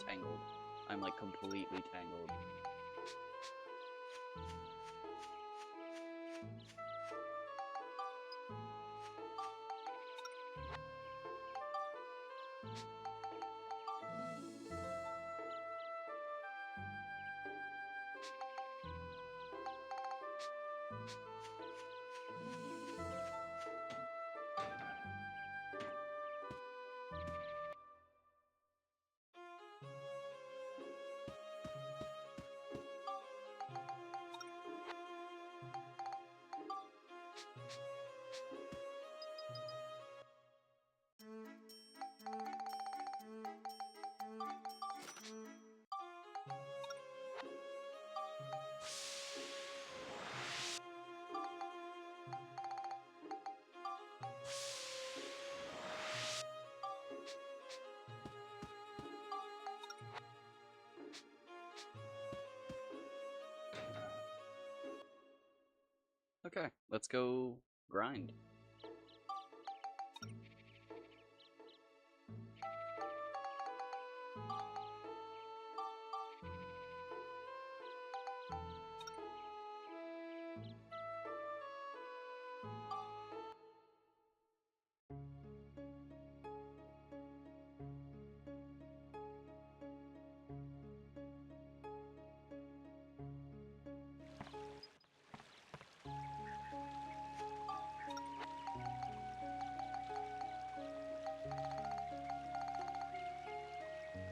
tangled. I'm like completely tangled. Okay, let's go grind.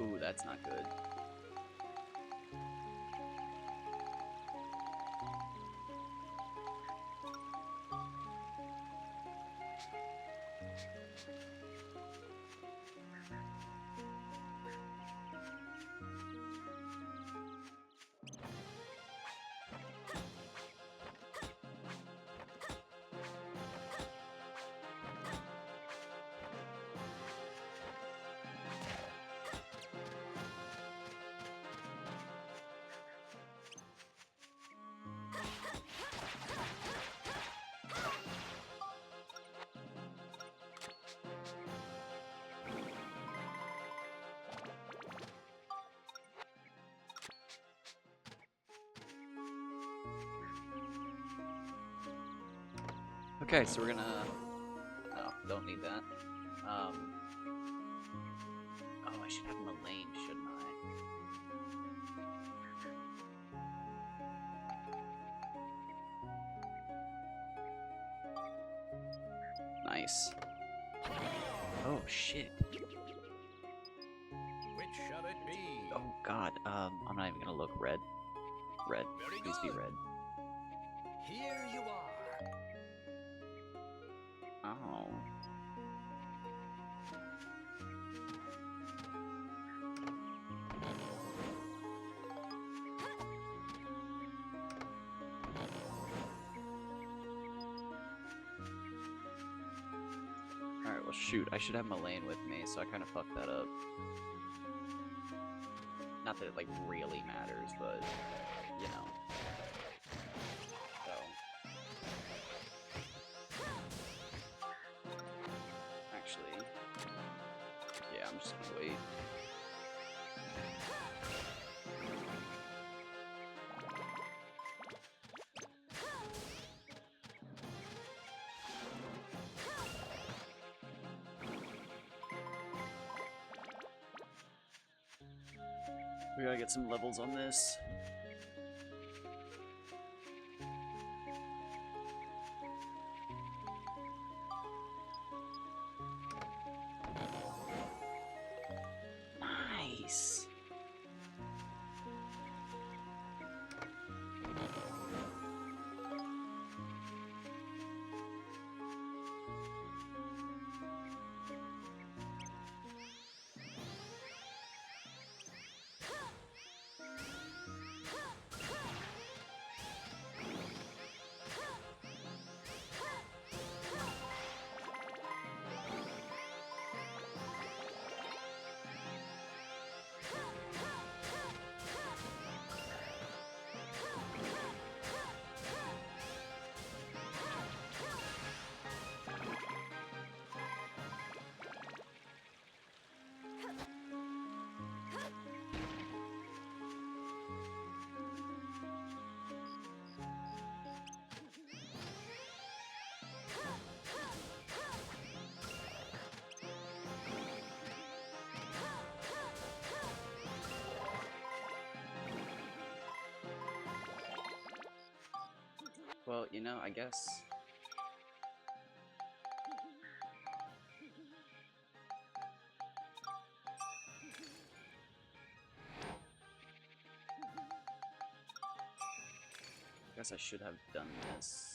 Ooh, that's not good. Okay, so we're gonna... Oh, don't need that. Oh, I should have Mullane, shouldn't I? Nice. Oh, shit. Which shall it be? Oh, God. I'm not even gonna look. Red. Red. Very Please be good. red. Here you are. Oh. Alright, well shoot, I should have Mullane with me, so I kind of fucked that up. Not that it, like, really matters, but, you know. So. Actually, yeah, I'm just gonna wait. We gotta get some levels on this. Nice. Well, you know, I guess... I should have done this.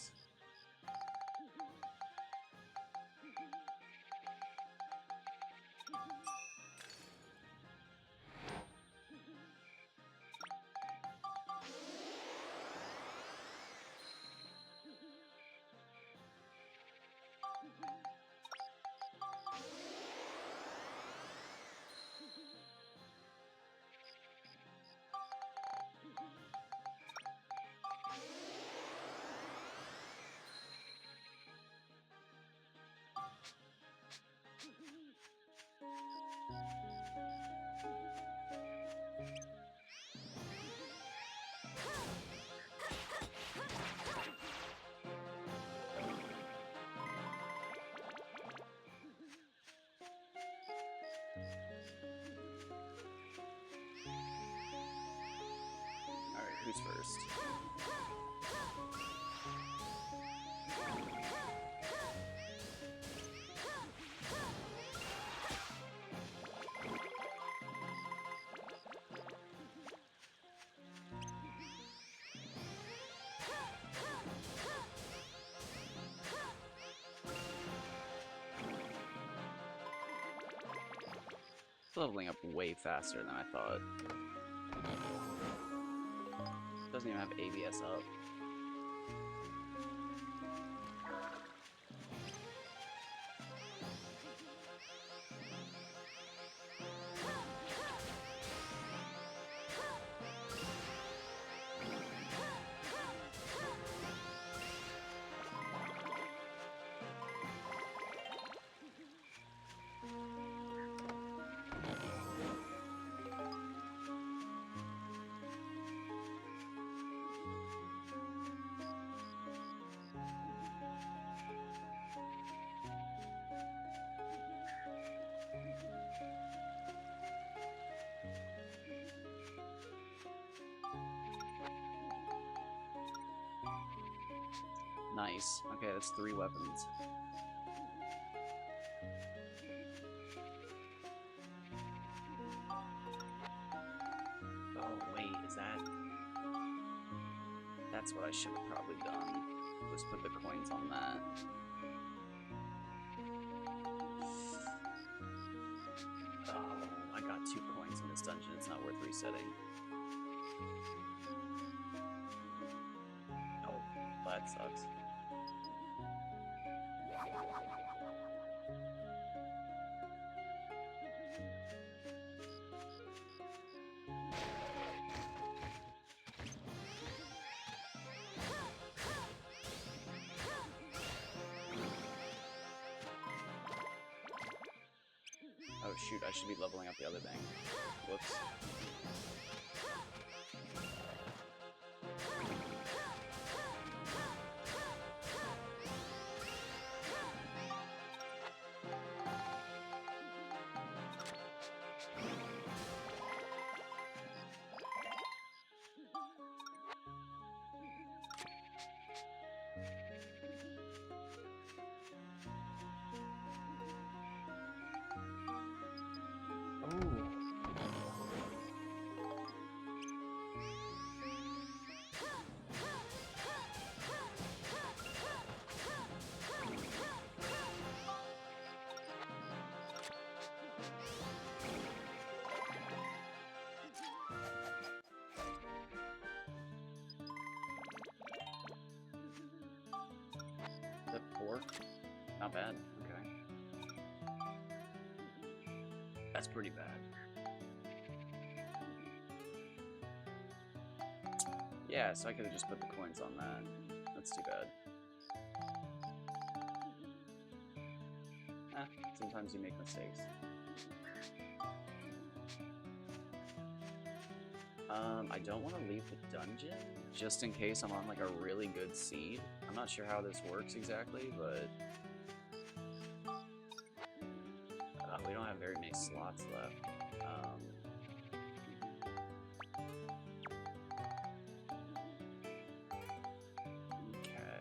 Alright, who's first? Leveling up way faster than I thought. Doesn't even have ABS up. Nice. Okay, that's 3 weapons. Oh, wait, is that... That's what I should have probably done. Was put the coins on that. Oh, I got 2 coins in this dungeon. It's not worth resetting. Oh, that sucks. Oh shoot, I should be leveling up the other thing. Whoops. Is that 4? Not bad. Okay. That's pretty bad. Yeah, so I could have just put the coins on that. That's too bad. Sometimes you make mistakes. I don't want to leave the dungeon, just in case I'm on like a really good seed. I'm not sure how this works exactly, but we don't have very many slots left. Okay.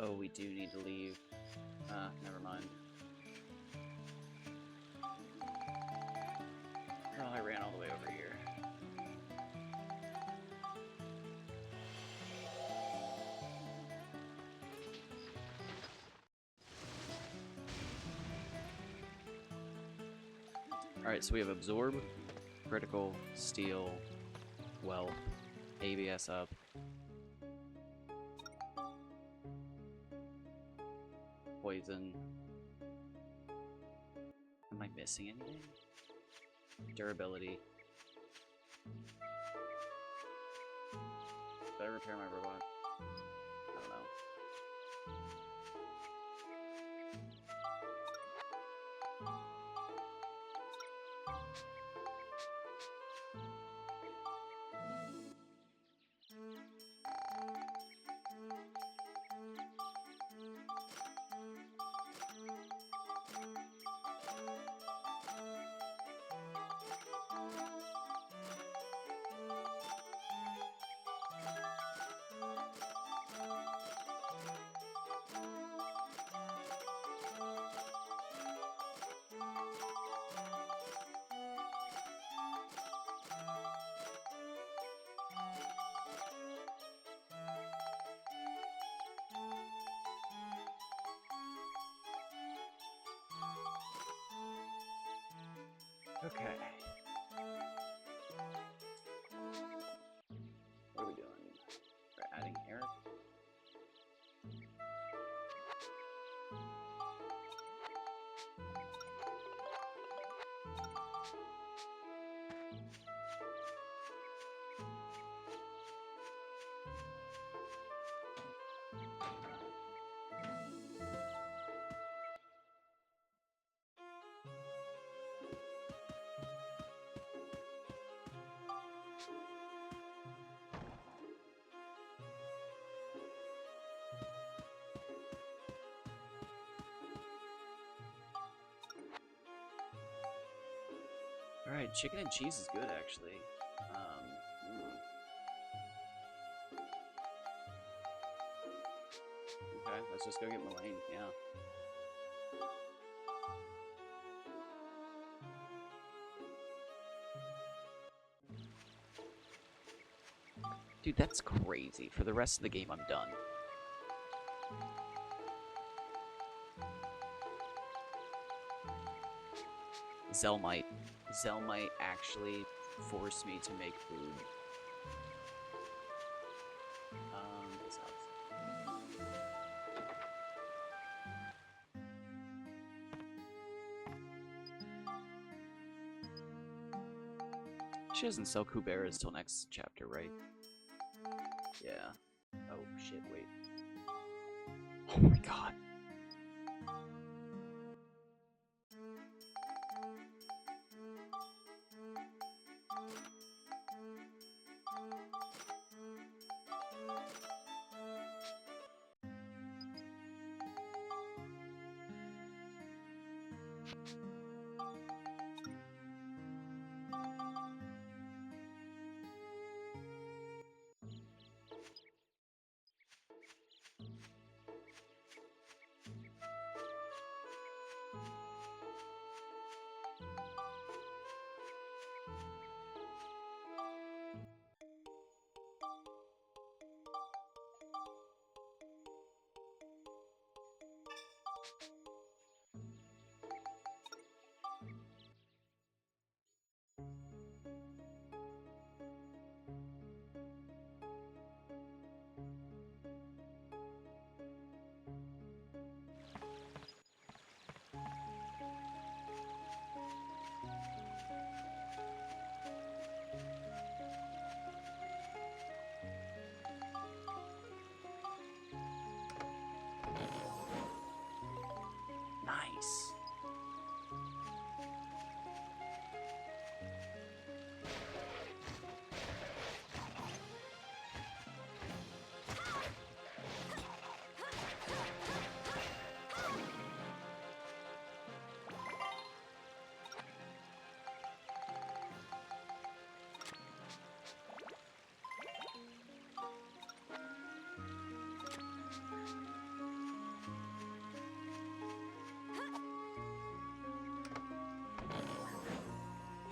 Oh, we do need to leave. Never mind. Oh, I ran all the way over here. Alright, so we have Absorb, Critical, Steal, Wealth, ABS up. Poison. Am I missing anything? Durability. Did I repair my robot? I don't know. Okay. What are we doing? We're adding Eric. Alright, chicken and cheese is good, actually. Okay, let's just go get Mullane, yeah. Dude, that's crazy. For the rest of the game, I'm done. Zell might actually force me to make food. This house. She doesn't sell Kuberas till next chapter, right? Yeah. Oh shit, wait. Oh my god.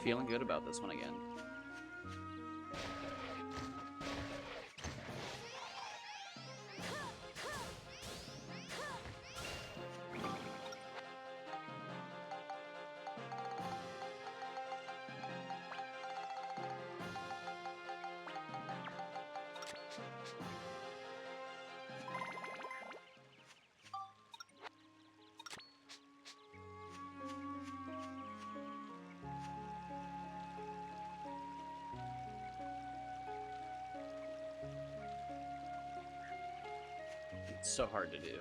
Feeling good about this one again. It's so hard to do.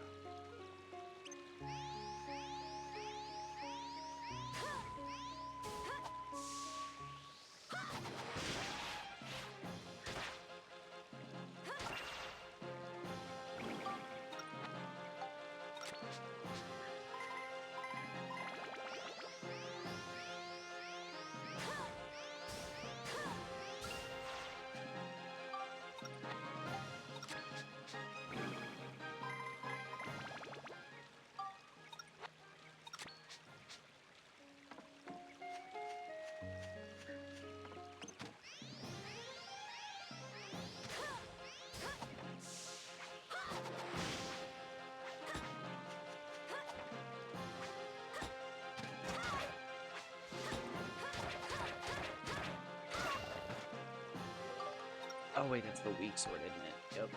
Oh wait, that's the weak sword, isn't it? Yep.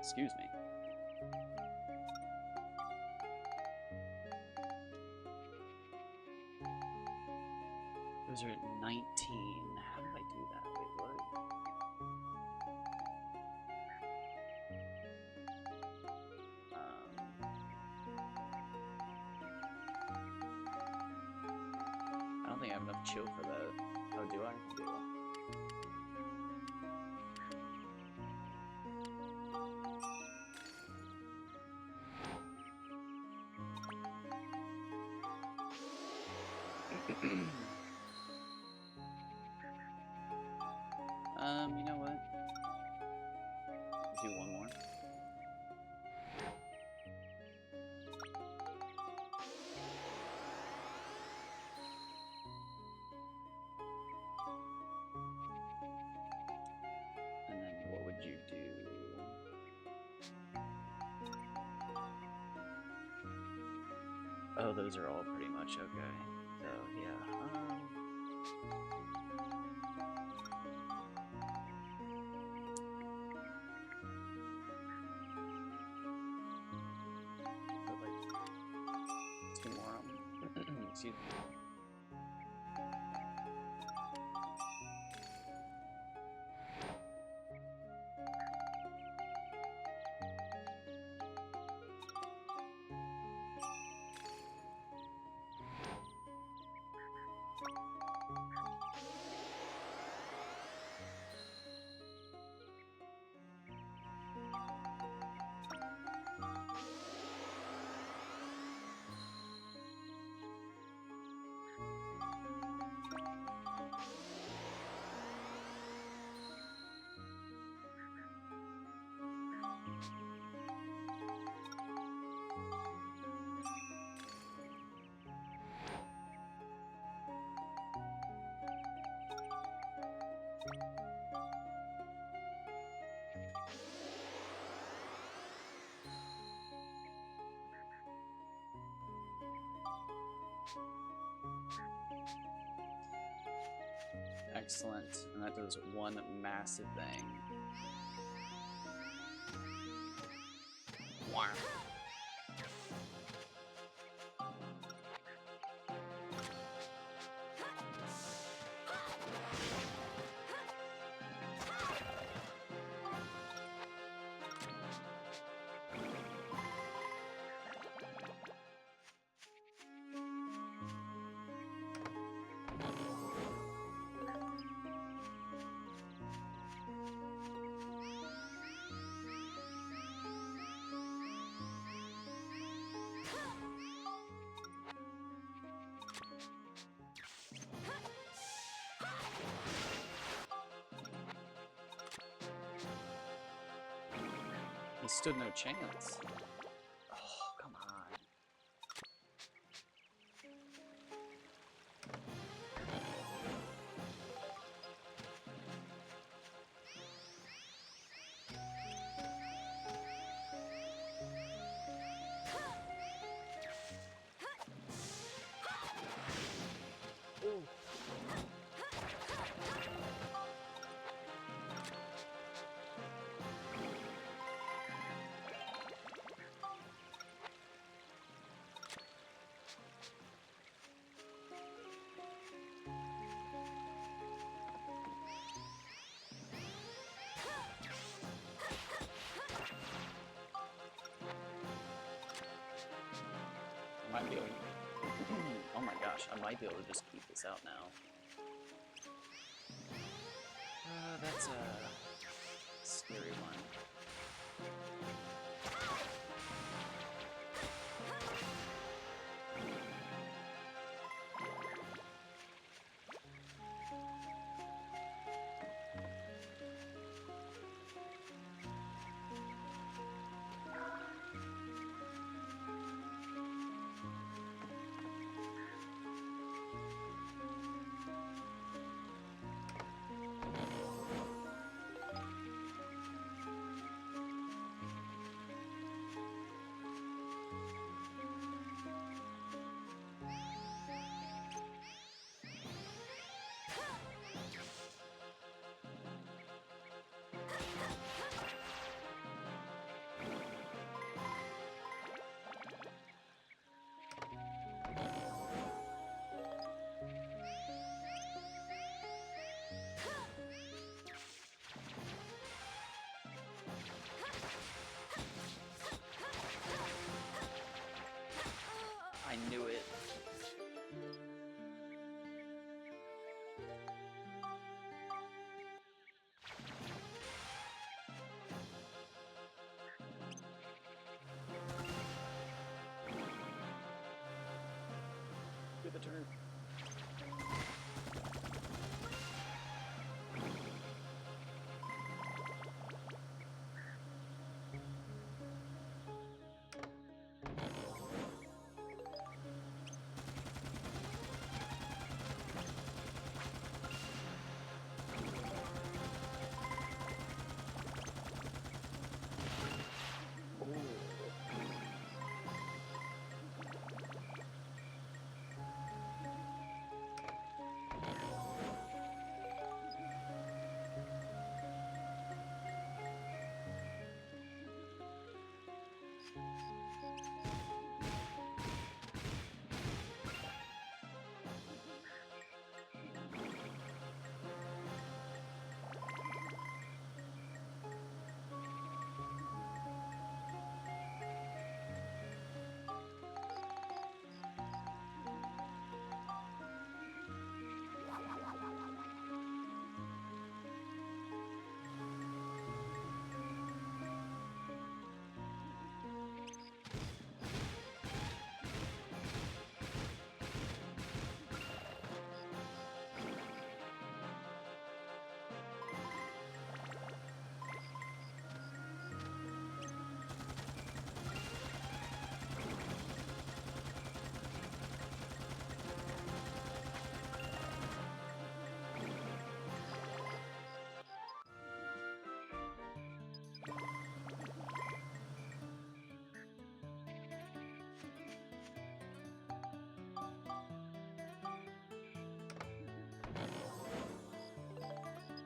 Excuse me. Those are at 19. How did I do that? Wait, what? I don't think I have enough chill for that. Oh, do I? Do. You know what? Do one more. And then what would you do? Oh, those are all pretty much okay. So, yeah. Put like 2 more on. Excuse me. Excellent. And that does one massive thing. Wow. stood no chance. Oh, come on. Ooh. I might be able to... oh my gosh, I might be able to just keep this out now. That's a scary one. I knew it. Get the turn.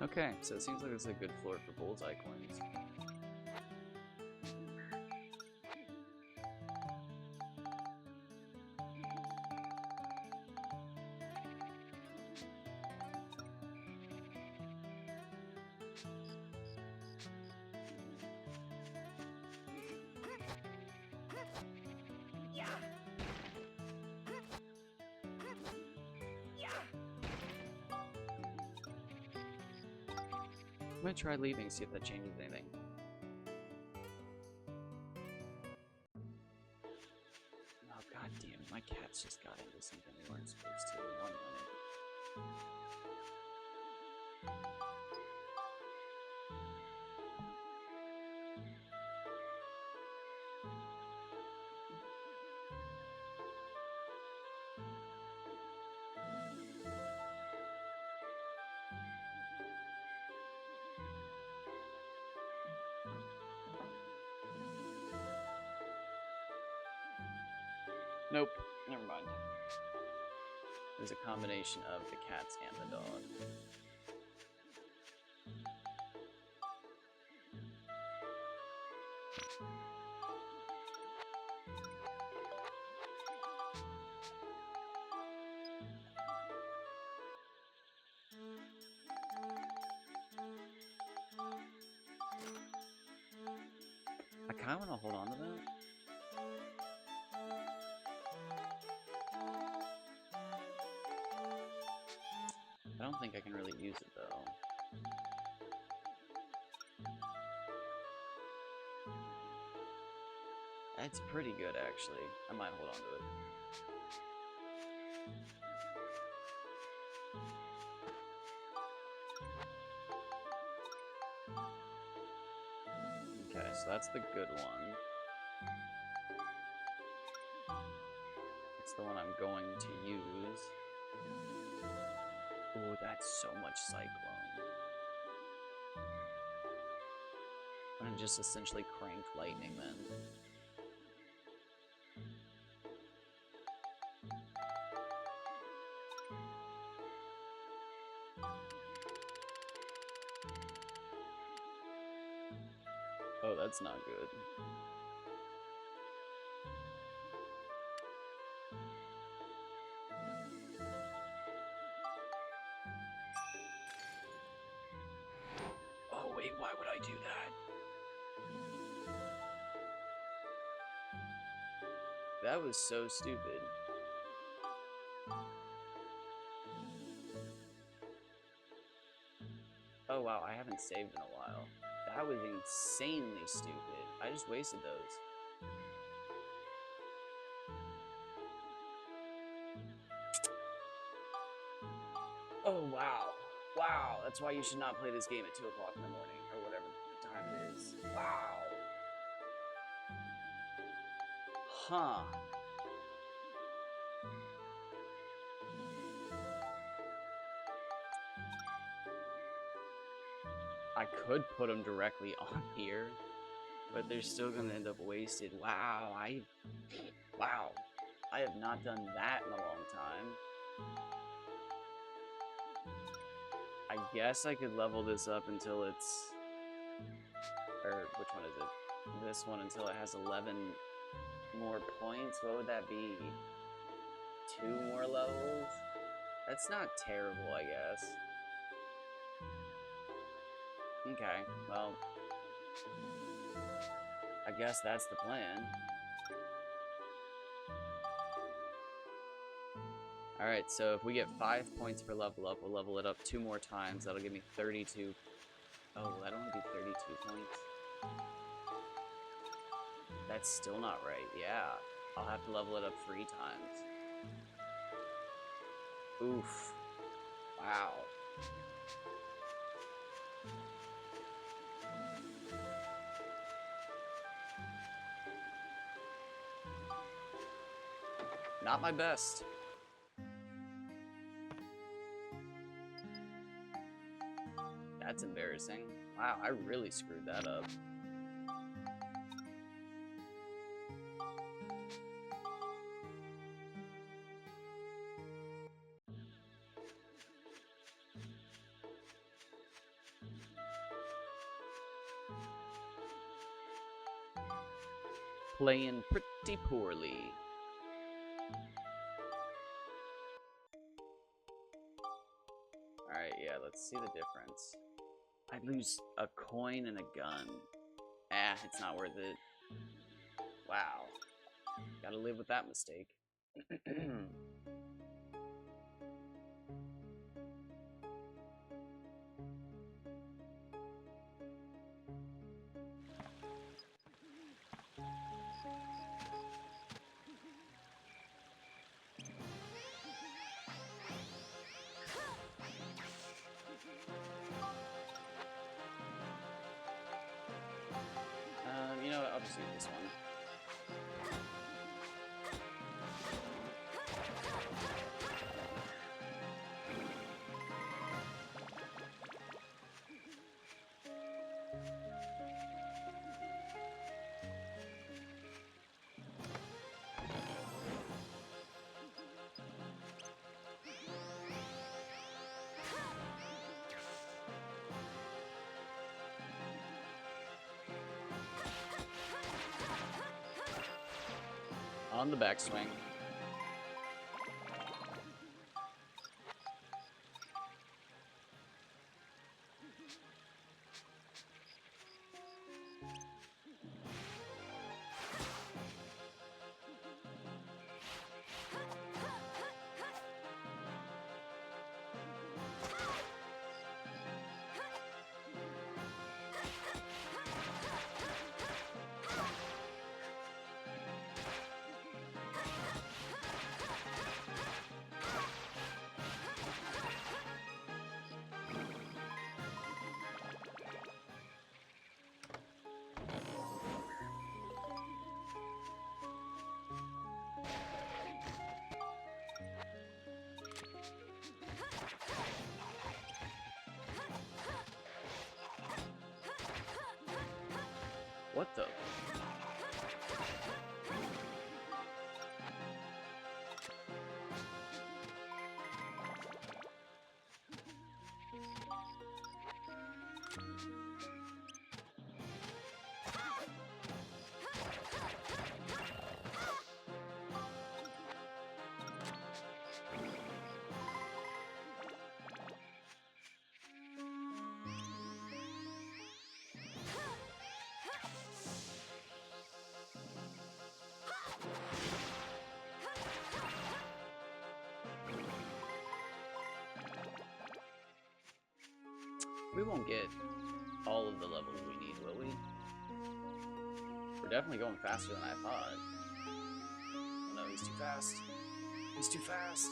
Okay, so it seems like it's a good floor for bullseye coins. I'm gonna try leaving, see if that changes anything. Oh god damn it, my cats just got into something they weren't supposed to in 1 minute. Nope, never mind. It was a combination of the cats and the dog. I kind of want to hold on to that. I don't think I can really use it though. It's pretty good actually. I might hold on to it. Okay, so that's the good one. It's the one I'm going to use. Oh, that's so much Cyclone. I'm gonna just essentially crank Lightning then. Oh, that's not good. Oh wait, why would I do that? That was so stupid. Oh wow, I haven't saved in a while. That was insanely stupid. I just wasted those. Oh wow. Wow, that's why you should not play this game at 2 o'clock in the morning, or whatever time it is. Wow. Huh. I could put them directly on here, but they're still gonna end up wasted. Wow, wow. I have not done that in a long time. I guess I could level this up until it's, or which one is it? This one until it has 11 more points. What would that be? 2 more levels? That's not terrible, I guess. Okay, well, I guess that's the plan. Alright, so if we get 5 points per level up, we'll level it up 2 more times. That'll give me 32. Oh, I don't want to do 32 points. That's still not right. Yeah, I'll have to level it up 3 times. Oof. Wow. Not my best. That's embarrassing. Wow, I really screwed that up. Playing pretty poorly. Alright, yeah, let's see the difference. I'd lose a coin and a gun. It's not worth it. Wow. Gotta live with that mistake. You know what? I'll just use this one. On the backswing. What the? We won't get all of the levels we need, will we? We're definitely going faster than I thought. Oh no, he's too fast. He's too fast.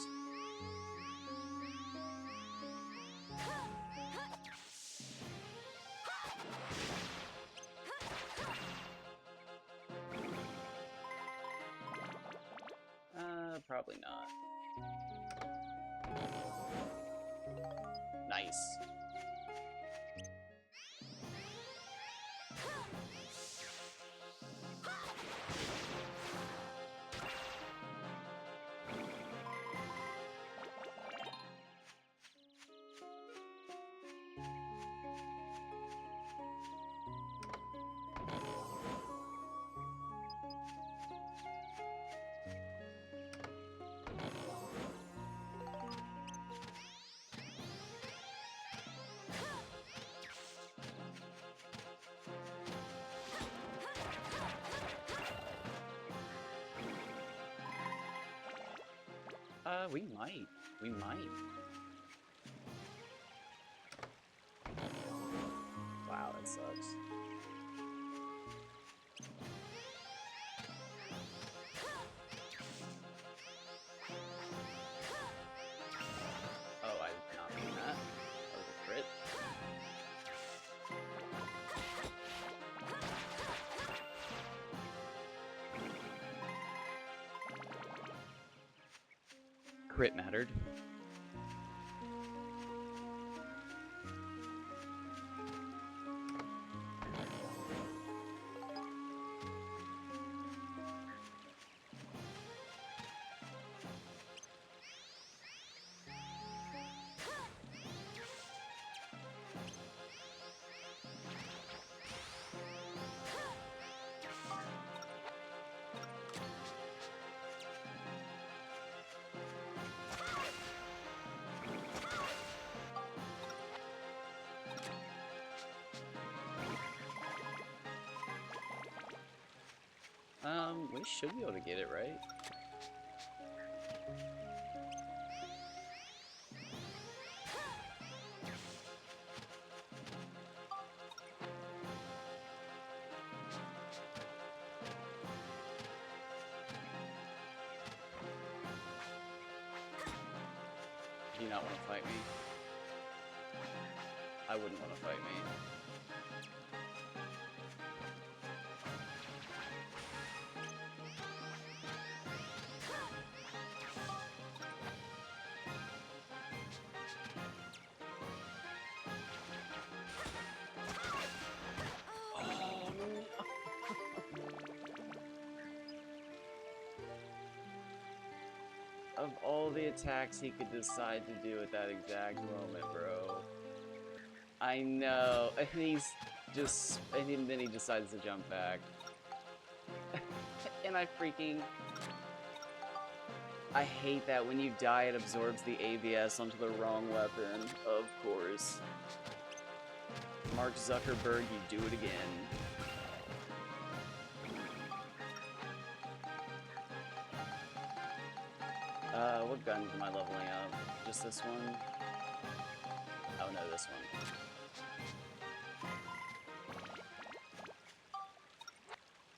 Probably not. Nice. We might. We might. Wow, that sucks. Oh, I did not mean that. That was a crit. Crit mattered. We should be able to get it, right? Do you not want to fight me? I wouldn't want to fight me. Of all the attacks he could decide to do at that exact moment, bro. I know, and he's just, and then he decides to jump back. And I freaking I hate that when you die, it absorbs the ABS onto the wrong weapon. Of course. Mark Zuckerberg, you do it again. What guns am I leveling up? Just this one? Oh no, this one.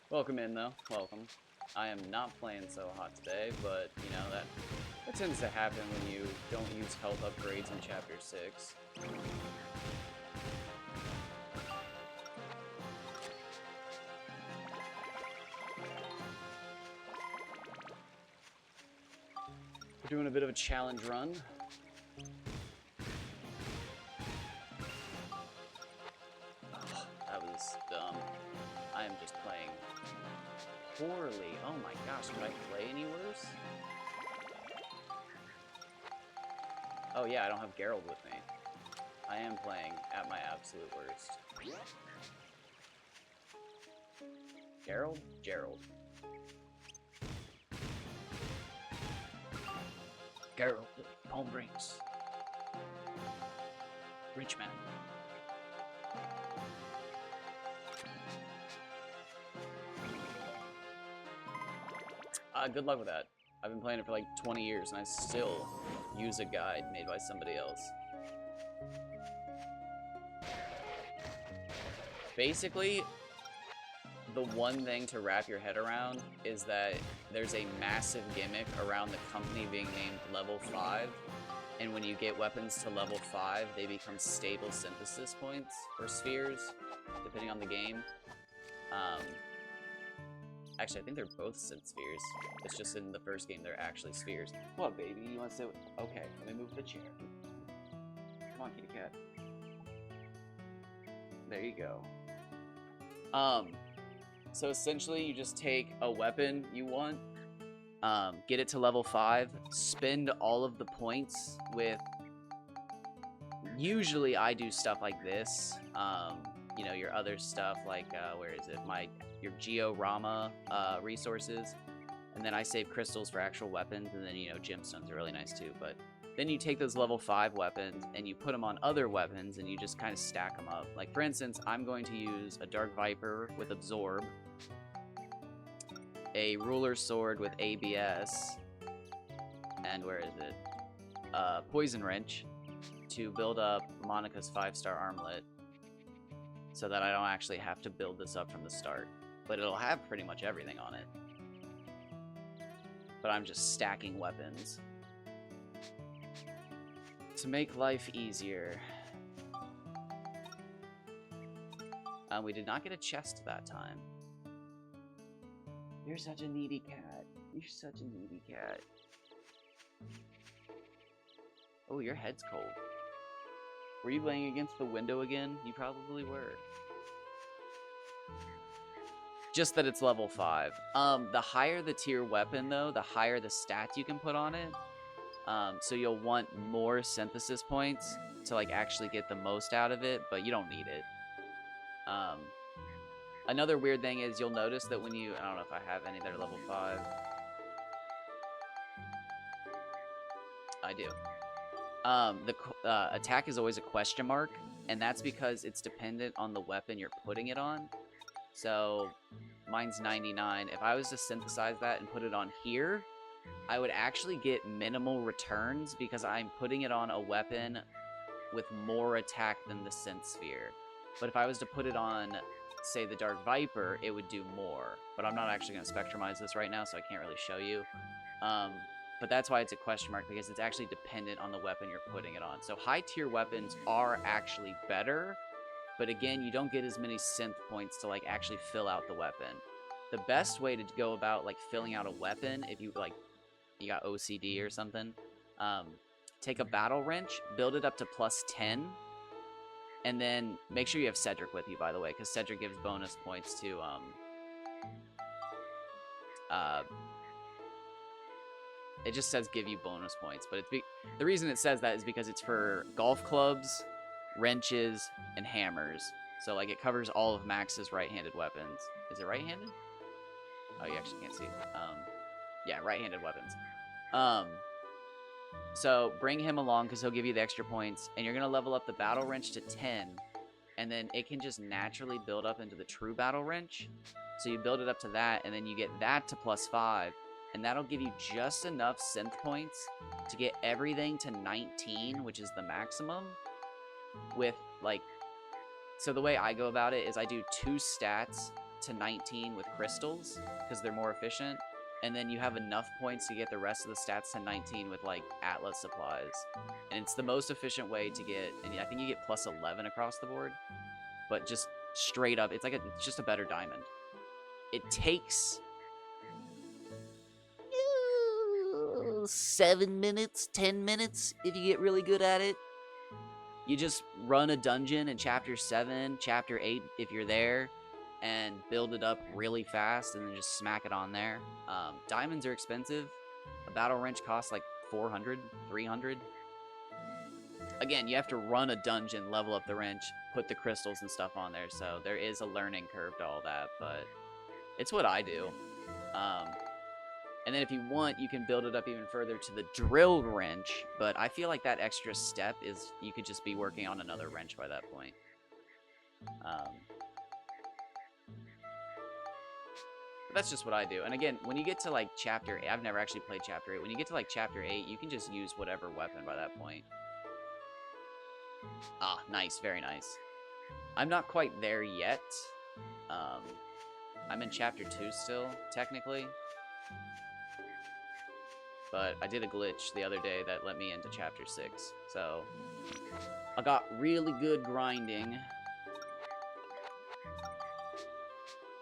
Welcome in, though. Welcome. I am not playing so hot today, but, you know, that tends to happen when you don't use health upgrades in Chapter 6. We're doing a bit of a challenge run. Oh, that was dumb. I am just playing poorly. Oh my gosh, could I play any worse? Oh yeah, I don't have Geralt with me. I am playing at my absolute worst. Geralt? Gerald. Geralt, palm drinks. Rich man. Good luck with that. I've been playing it for like 20 years and I still use a guide made by somebody else. Basically, the one thing to wrap your head around is that there's a massive gimmick around the company being named level 5, and when you get weapons to level 5, they become stable synthesis points, or spheres, depending on the game. Actually, I think they're both synth spheres. It's just in the first game they're actually spheres. What, baby? You want to sit? Okay, let me move the chair. Come on, kitty cat. There you go. So essentially you just take a weapon you want, get it to level 5, spend all of the points with, usually I do stuff like this, you know, your other stuff like, where is it, your Georama resources, and then I save crystals for actual weapons, and then, you know, gemstones are really nice too, but then you take those level 5 weapons and you put them on other weapons and you just kind of stack them up. Like, for instance, I'm going to use a Dark Viper with Absorb, a Ruler Sword with ABS, and where is it? Poison Wrench to build up Monica's 5-star armlet so that I don't actually have to build this up from the start. But it'll have pretty much everything on it. But I'm just stacking weapons to make life easier. We did not get a chest that time. You're such a needy cat. You're such a needy cat. Oh, your head's cold. Were you laying against the window again? You probably were. Just that it's level 5. The higher the tier weapon, though, the higher the stat you can put on it. So you'll want more synthesis points to like actually get the most out of it, but you don't need it. Another weird thing is you'll notice that when you, I don't know if I have any that are level 5. I do. The attack is always a question mark, and that's because it's dependent on the weapon you're putting it on. So mine's 99. If I was to synthesize that and put it on here, I would actually get minimal returns because I'm putting it on a weapon with more attack than the synth sphere. But if I was to put it on, say, the Dark Viper, it would do more. But I'm not actually going to spectromize this right now, so I can't really show you. But that's why it's a question mark, because it's actually dependent on the weapon you're putting it on. So high tier weapons are actually better, but again, you don't get as many synth points to like actually fill out the weapon. The best way to go about like filling out a weapon, if you like, you got OCD or something, take a battle wrench, build it up to +10, and then make sure you have Cedric with you, by the way, because Cedric gives bonus points to it just says give you bonus points, but it's the reason it says that is because it's for golf clubs, wrenches, and hammers. So like it covers all of Max's right-handed weapons. Is it right-handed? Oh, you actually can't see. Yeah, right-handed weapons. So bring him along because he'll give you the extra points, and you're gonna level up the battle wrench to 10, and then it can just naturally build up into the true battle wrench. So you build it up to that, and then you get that to +5, and that'll give you just enough synth points to get everything to 19, which is the maximum. With like, so the way I go about it is I do 2 stats to 19 with crystals because they're more efficient, and then you have enough points to get the rest of the stats to 19 with like Atlas supplies, and it's the most efficient way to get. And I think you get +11 across the board, but just straight up, it's just a better diamond. It takes 7 minutes, 10 minutes if you get really good at it. You just run a dungeon in chapter 7, chapter 8 if you're there, and build it up really fast, and then just smack it on there. Diamonds are expensive. A battle wrench costs like 400, 300. Again, you have to run a dungeon, level up the wrench, put the crystals and stuff on there, so there is a learning curve to all that, but it's what I do. And then if you want, you can build it up even further to the drill wrench, but I feel like that extra step is you could just be working on another wrench by that point. But that's just what I do. And again, when you get to like chapter 8, I've never actually played chapter 8. When you get to like chapter 8, you can just use whatever weapon by that point. Ah, nice, very nice. I'm not quite there yet. I'm in chapter 2 still, technically. But I did a glitch the other day that let me into chapter 6. So I got really good grinding.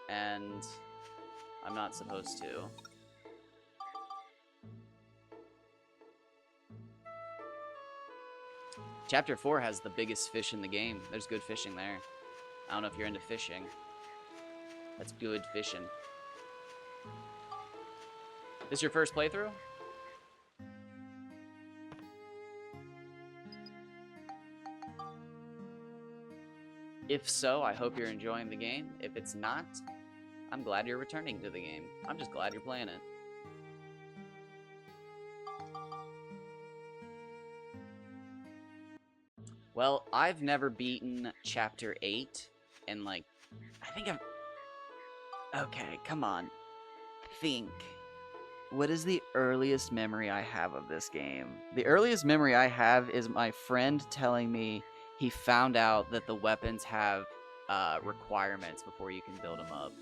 And I'm not supposed to. Chapter 4 has the biggest fish in the game. There's good fishing there. I don't know if you're into fishing. That's good fishing. This your first playthrough? If so, I hope you're enjoying the game. If it's not, I'm glad you're returning to the game. I'm just glad you're playing it. Well, I've never beaten Chapter 8, and like, I think I've... Okay, come on. Think. What is the earliest memory I have of this game? The earliest memory I have is my friend telling me he found out that the weapons have requirements before you can build them up.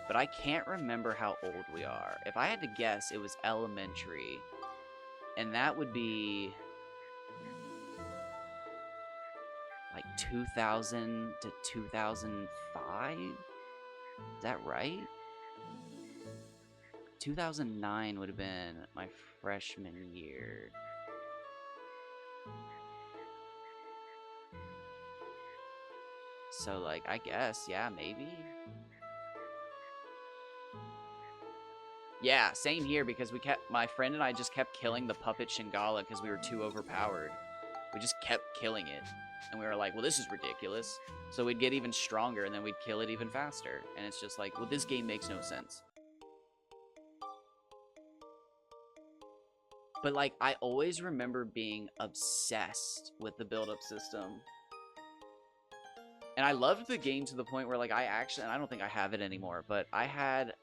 But I can't remember how old we are. If I had to guess, it was elementary. And that would be like 2000 to 2005? Is that right? 2009 would have been my freshman year. So, like, I guess, yeah, maybe. Yeah, same here, because my friend and I just kept killing the puppet Shingala because we were too overpowered. We just kept killing it. And we were like, well, this is ridiculous. So we'd get even stronger, and then we'd kill it even faster. And it's just like, well, this game makes no sense. But, like, I always remember being obsessed with the build-up system. And I loved the game to the point where, like, and I don't think I have it anymore, but I had,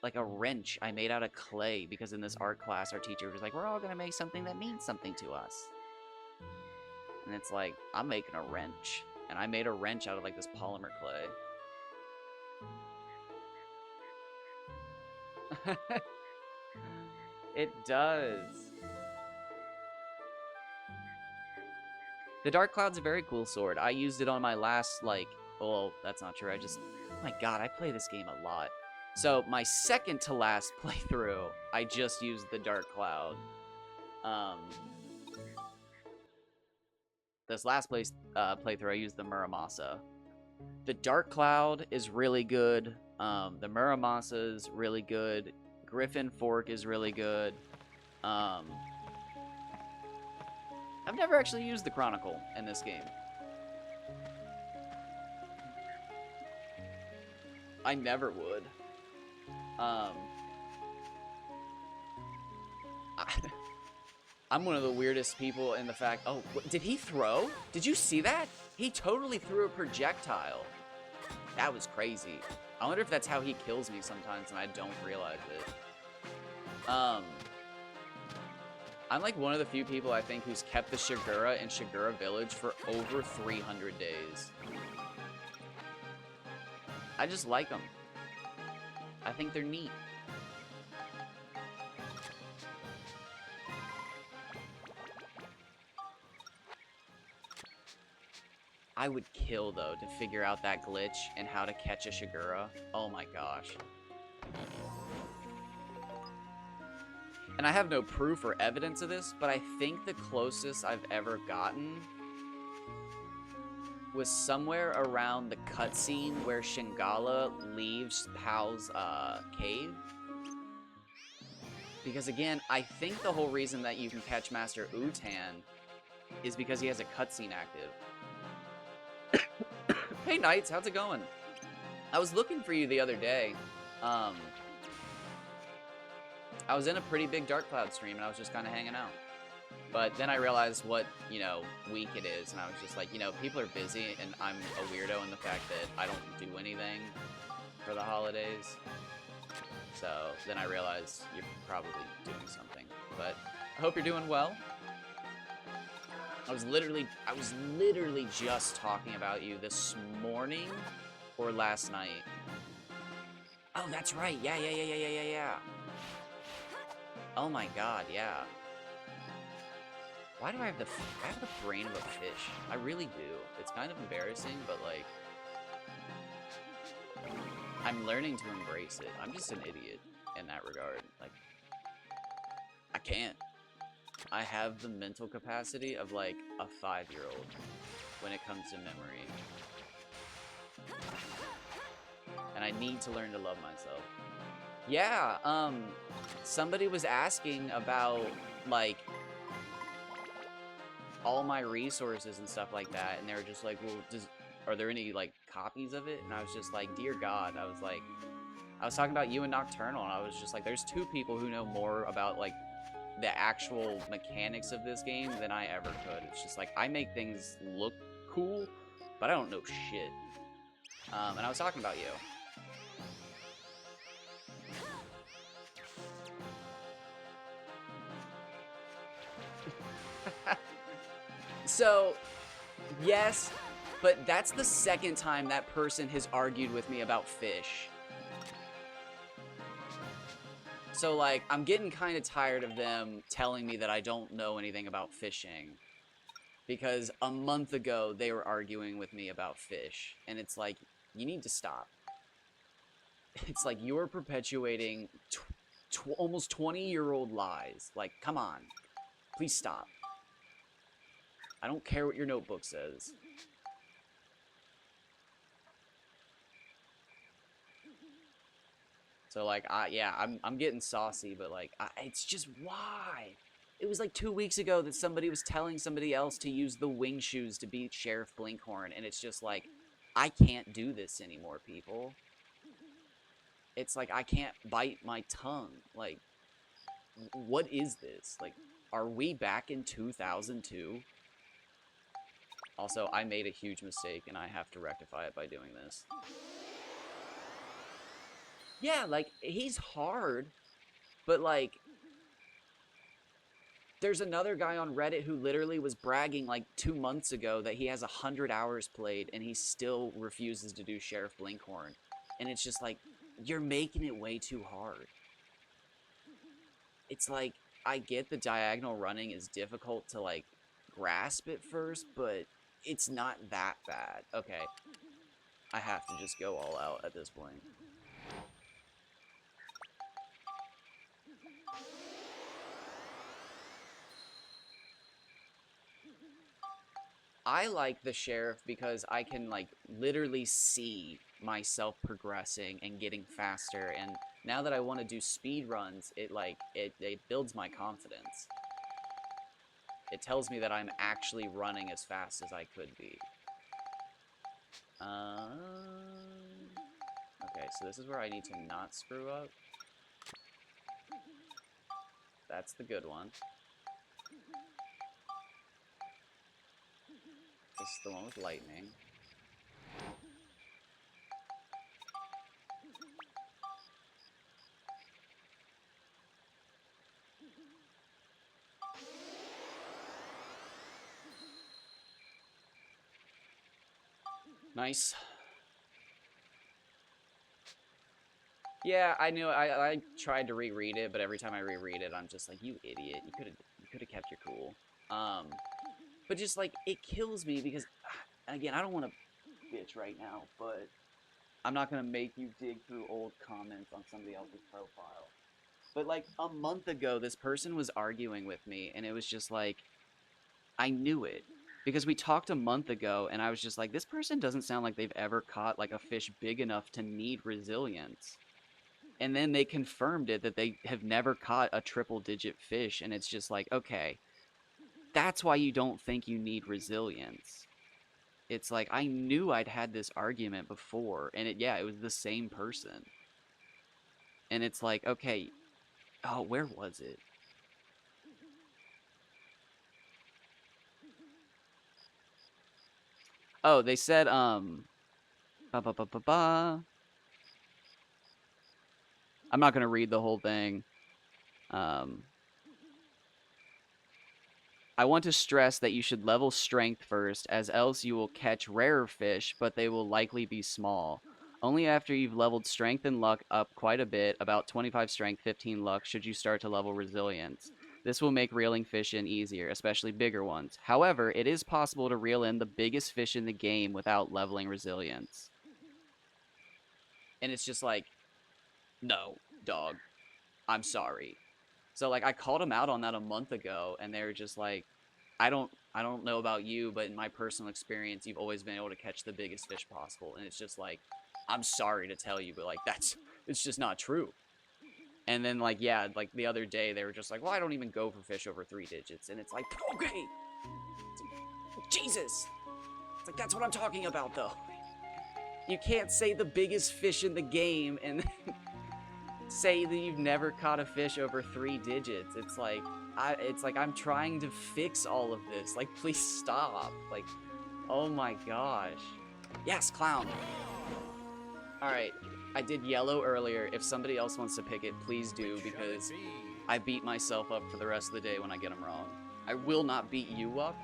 like, a wrench I made out of clay because in this art class, our teacher was like, we're all going to make something that means something to us. And it's like, I'm making a wrench. And I made a wrench out of, like, this polymer clay. It does. The Dark Cloud's a very cool sword. I used it on my last, like... Well, that's not true. Oh my god, I play this game a lot. So, my second to last playthrough, I just used the Dark Cloud. This last playthrough, I used the Muramasa. The Dark Cloud is really good. The Muramasa is really good. Griffin Fork is really good. I've never actually used the Chronicle in this game. I never would. I'm one of the weirdest people in the fact... Oh, did he throw? Did you see that? He totally threw a projectile. That was crazy. I wonder if that's how he kills me sometimes and I don't realize it. I'm like one of the few people I think who's kept the Shigura in Shigura Village for over 300 days. I just like them. I think they're neat. I would kill, though, to figure out that glitch and how to catch a Shigura. Oh my gosh. And I have no proof or evidence of this, but I think the closest I've ever gotten was somewhere around the cutscene where Shingala leaves Pal's cave. Because again, I think the whole reason that you can catch Master Utan is because he has a cutscene active. Hey Knights, how's it going? I was looking for you the other day. I was in a pretty big Dark Cloud stream and I was just kind of hanging out. But then I realized what, you know, week it is, and I was just like, you know, people are busy, and I'm a weirdo in the fact that I don't do anything for the holidays. So then I realized you're probably doing something. But I hope you're doing well. I was literally just talking about you this morning or last night. Oh, that's right. Yeah. Oh my god, yeah. Why do I have the brain of a fish? I really do. It's kind of embarrassing, but like I'm learning to embrace it. I'm just an idiot in that regard. Like I can't. I have the mental capacity of like a 5-year-old when it comes to memory. And I need to learn to love myself. Yeah, somebody was asking about like all my resources and stuff like that, and they were just like, well, are there any like copies of it? And I was just like, dear God, I was talking about you and Nocturnal, and I was just like, there's two people who know more about like the actual mechanics of this game than I ever could. It's just like I make things look cool, but I don't know shit. And I was talking about you. So, yes, but that's the second time that person has argued with me about fish. So, like, I'm getting kind of tired of them telling me that I don't know anything about fishing. Because a month ago, they were arguing with me about fish. And it's like, you need to stop. It's like, you're perpetuating almost 20-year-old lies. Like, come on. Please stop. I don't care what your notebook says. So, like, I'm getting saucy, but, like, it's just, why? It was, like, 2 weeks ago that somebody was telling somebody else to use the wing shoes to beat Sheriff Blinkhorn, and it's just, like, I can't do this anymore, people. It's, like, I can't bite my tongue. Like, what is this? Like, are we back in 2002? Also, I made a huge mistake, and I have to rectify it by doing this. Yeah, like, he's hard, but, like, there's another guy on Reddit who literally was bragging, like, 2 months ago that he has 100 hours played, and he still refuses to do Sheriff Blinkhorn. And it's just like, you're making it way too hard. It's like, I get the diagonal running is difficult to, like, grasp at first, but it's not that bad. Okay. I have to just go all out at this point. I like the Sheriff because I can, like, literally see myself progressing and getting faster, and now that I want to do speed runs, it builds my confidence. It tells me that I'm actually running as fast as I could be. Okay, so this is where I need to not screw up. That's the good one. This is the one with lightning. Nice. Yeah, I knew. I tried to reread it, but every time I reread it, I'm just like, you idiot. You could have kept your cool. But just like it kills me because, again, I don't want to bitch right now, but I'm not gonna make you dig through old comments on somebody else's profile. But like a month ago, this person was arguing with me, and it was just like, I knew it. Because we talked a month ago, and I was just like, this person doesn't sound like they've ever caught like a fish big enough to need resilience. And then they confirmed it that they have never caught a triple digit fish, and it's just like, okay, that's why you don't think you need resilience. It's like, I knew I'd had this argument before, and it was the same person. And it's like, okay, oh, where was it? Oh, they said, ba ba ba ba ba. I'm not gonna read the whole thing. Um, I want to stress that you should level strength first, as else you will catch rarer fish, but they will likely be small. Only after you've leveled strength and luck up quite a bit, about 25 strength, 15 luck, should you start to level resilience. This will make reeling fish in easier, especially bigger ones. However, it is possible to reel in the biggest fish in the game without leveling resilience. And it's just like, no, dog, I'm sorry. So like I called them out on that a month ago, and they were just like, I don't know about you, but in my personal experience, you've always been able to catch the biggest fish possible. And it's just like, I'm sorry to tell you, but like it's just not true. And then like, yeah, like the other day they were just like, well, I don't even go for fish over 3 digits. And it's like, okay, Jesus. It's like, that's what I'm talking about though. You can't say the biggest fish in the game and say that you've never caught a fish over 3 digits. It's like I'm trying to fix all of this. Like, please stop. Like, oh my gosh. Yes, clown. All right, I did yellow earlier. If somebody else wants to pick it, please do, because I beat myself up for the rest of the day when I get them wrong. I will not beat you up.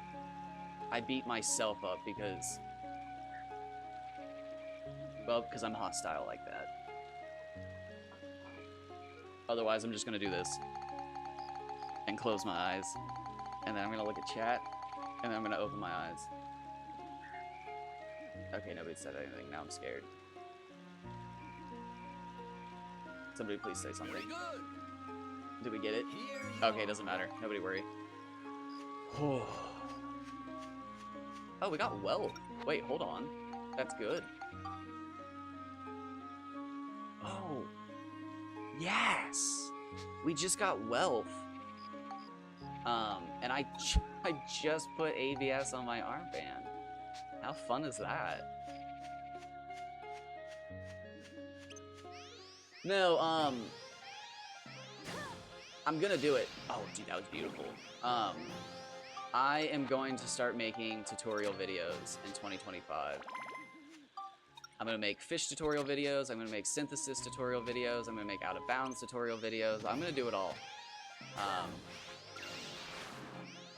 I beat myself up because, well, because I'm hostile like that. Otherwise, I'm just gonna do this and close my eyes, and then I'm gonna look at chat, and then I'm gonna open my eyes. Okay, nobody said anything. Now I'm scared. Somebody please say something. Did we get it? Okay, doesn't matter. Nobody worry. Oh, we got wealth. Wait, hold on. That's good. Oh, yes. We just got wealth. And I just put ABS on my armband. How fun is that? No, I'm gonna do it. Oh, dude, that was beautiful. I am going to start making tutorial videos in 2025. I'm gonna make fish tutorial videos, I'm gonna make synthesis tutorial videos, I'm gonna make out of bounds tutorial videos, I'm gonna do it all.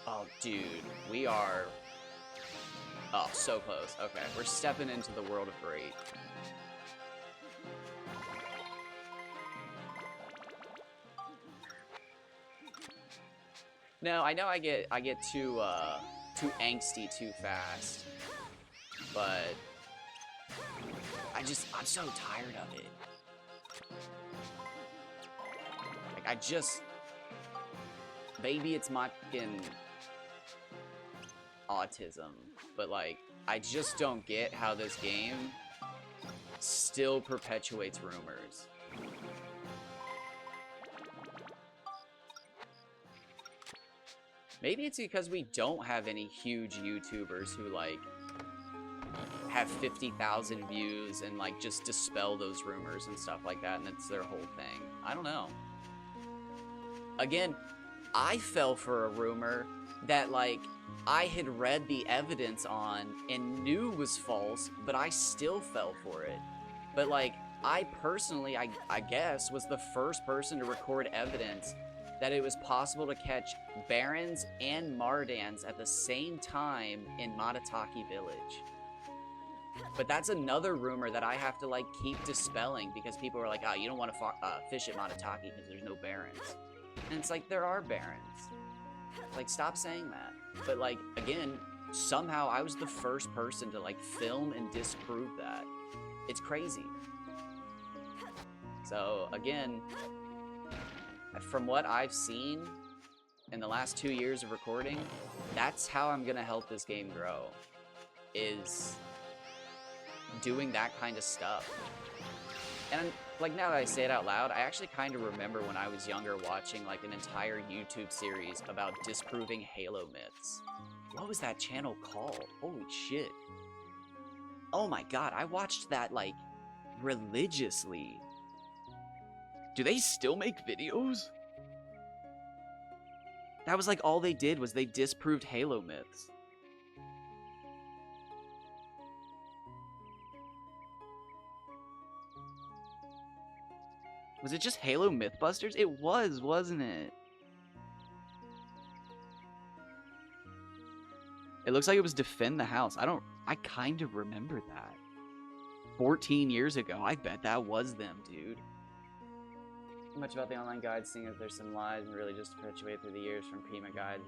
Oh, dude, we are... Oh, so close. Okay, we're stepping into the world of great. No, I know I get too angsty too fast, but I'm so tired of it. Like maybe it's my fucking autism, but like I just don't get how this game still perpetuates rumors. Maybe it's because we don't have any huge YouTubers who, like, have 50,000 views and, like, just dispel those rumors and stuff like that, and it's their whole thing. I don't know. Again, I fell for a rumor that, like, I had read the evidence on and knew was false, but I still fell for it. But, like, I personally, I guess, was the first person to record evidence that it was possible to catch Barons and Mardans at the same time in Matataki Village. But that's another rumor that I have to, like, keep dispelling because people are like, oh, you don't want to fish at Matataki because there's no Barons. And it's like, there are Barons. Like, stop saying that. But, like, again, somehow I was the first person to, like, film and disprove that. It's crazy. So, again, from what I've seen in the last 2 years of recording, that's how I'm gonna help this game grow, is doing that kind of stuff. And, like, now that I say it out loud, I actually kind of remember when I was younger watching, like, an entire YouTube series about disproving Halo myths. What was that channel called? Holy shit. Oh my god, I watched that, like, religiously. Do they still make videos? That was, like, all they did was they disproved Halo myths. Was it just Halo Mythbusters? It was, wasn't it? It looks like it was Defend the House. I kind of remember that. 14 years ago. I bet that was them, dude. Much about the online guides, seeing if there's some lies and really just perpetuate through the years from Pima guides.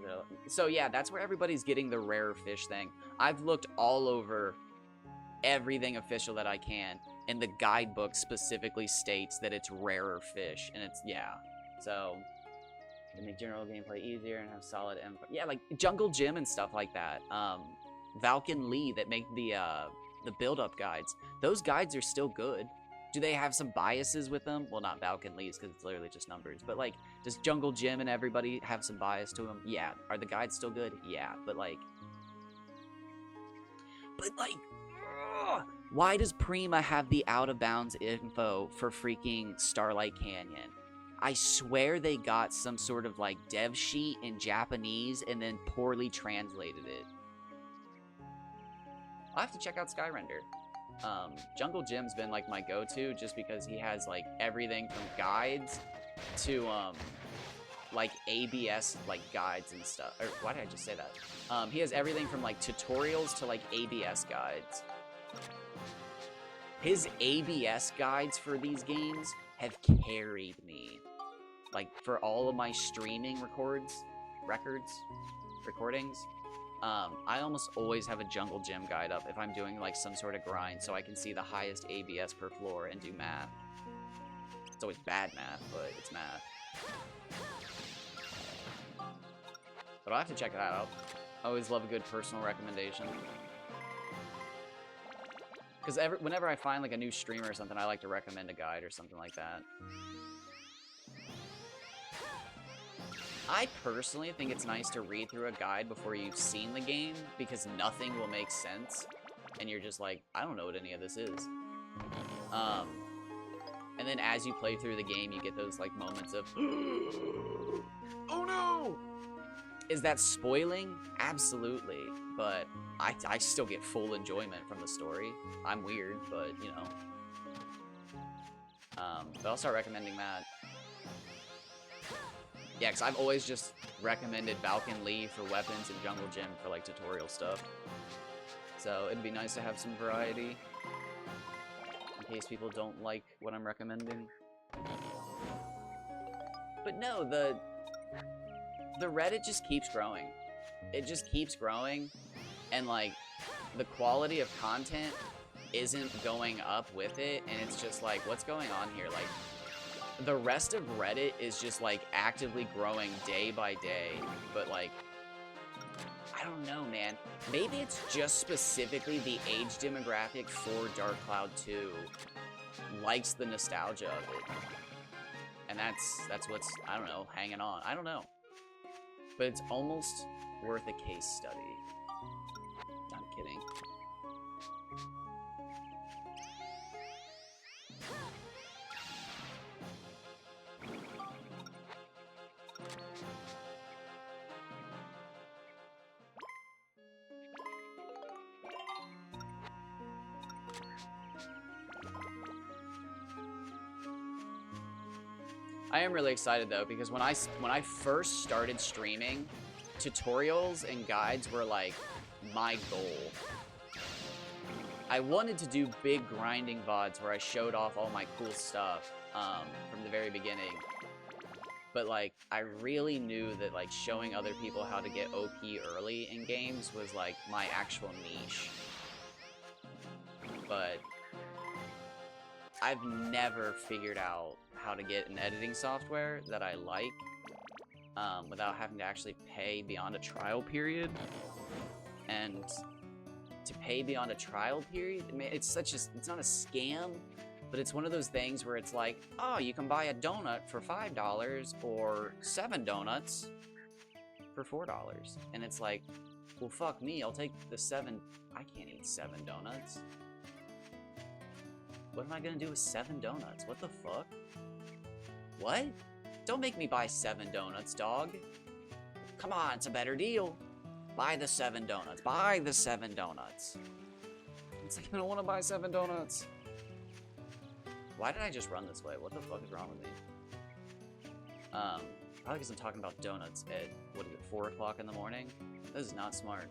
So yeah, that's where everybody's getting the rare fish thing. I've looked all over everything official that I can, and the guidebook specifically states that it's rarer fish, and it's, yeah. So, they make general gameplay easier and have solid info. Yeah, like Jungle Gym and stuff like that. Valken Lee that make the build-up guides. Those guides are still good. Do they have some biases with them? Well, not Valken Lee's, because it's literally just numbers. But, like, does Jungle Gym and everybody have some bias to them? Yeah. Are the guides still good? Yeah. But, like... why does Prima have the out-of-bounds info for freaking Starlight Canyon? I swear they got some sort of, like, dev sheet in Japanese and then poorly translated it. I'll have to check out Skyrender. Jungle Gym's been, like, my go-to just because he has, like, everything from guides to, like, ABS, like, guides and stuff. Or, why did I just say that? He has everything from, like, tutorials to, like, ABS guides. His ABS guides for these games have carried me. Like, for all of my streaming recordings, I almost always have a Jungle Gym guide up if I'm doing, like, some sort of grind, so I can see the highest ABS per floor and do math. It's always bad math, but it's math. But I'll have to check that out. I always love a good personal recommendation. Because whenever I find, like, a new streamer or something, I like to recommend a guide or something like that. I personally think it's nice to read through a guide before you've seen the game, because nothing will make sense, and you're just like, I don't know what any of this is. And then as you play through the game, you get those, like, moments of, oh no! Is that spoiling? Absolutely, but I still get full enjoyment from the story. I'm weird, but, you know. But I'll start recommending that. Yeah, because I've always just recommended Valken Lee for weapons and Jungle Gym for, like, tutorial stuff. So it'd be nice to have some variety, in case people don't like what I'm recommending. But no, the Reddit just keeps growing. It just keeps growing, and, like, the quality of content isn't going up with it, and it's just like, what's going on here? Like, the rest of Reddit is just, like, actively growing day by day, but, like, I don't know, man. Maybe it's just specifically the age demographic for Dark Cloud 2 likes the nostalgia of it. And that's what's, I don't know, hanging on. I don't know. But it's almost worth a case study. I'm kidding. I am really excited though, because when I first started streaming, tutorials and guides were like my goal. I wanted to do big grinding VODs where I showed off all my cool stuff from the very beginning. But like, I really knew that like showing other people how to get OP early in games was like my actual niche. But I've never figured out how to get an editing software that I like without having to actually pay beyond a trial period. And to pay beyond a trial period, I mean, it's not a scam, but it's one of those things where it's like, oh, you can buy a donut for $5 or 7 donuts for $4. And it's like, well, fuck me, I'll take the 7. I can't eat 7 donuts. What am I gonna do with 7 donuts? What the fuck? What? Don't make me buy 7 donuts, dog. Come on, it's a better deal. Buy the 7 donuts. Buy the 7 donuts. It's like, I don't want to buy 7 donuts. Why did I just run this way? What the fuck is wrong with me? Probably because I'm talking about donuts at, what is it, 4 o'clock in the morning? This is not smart.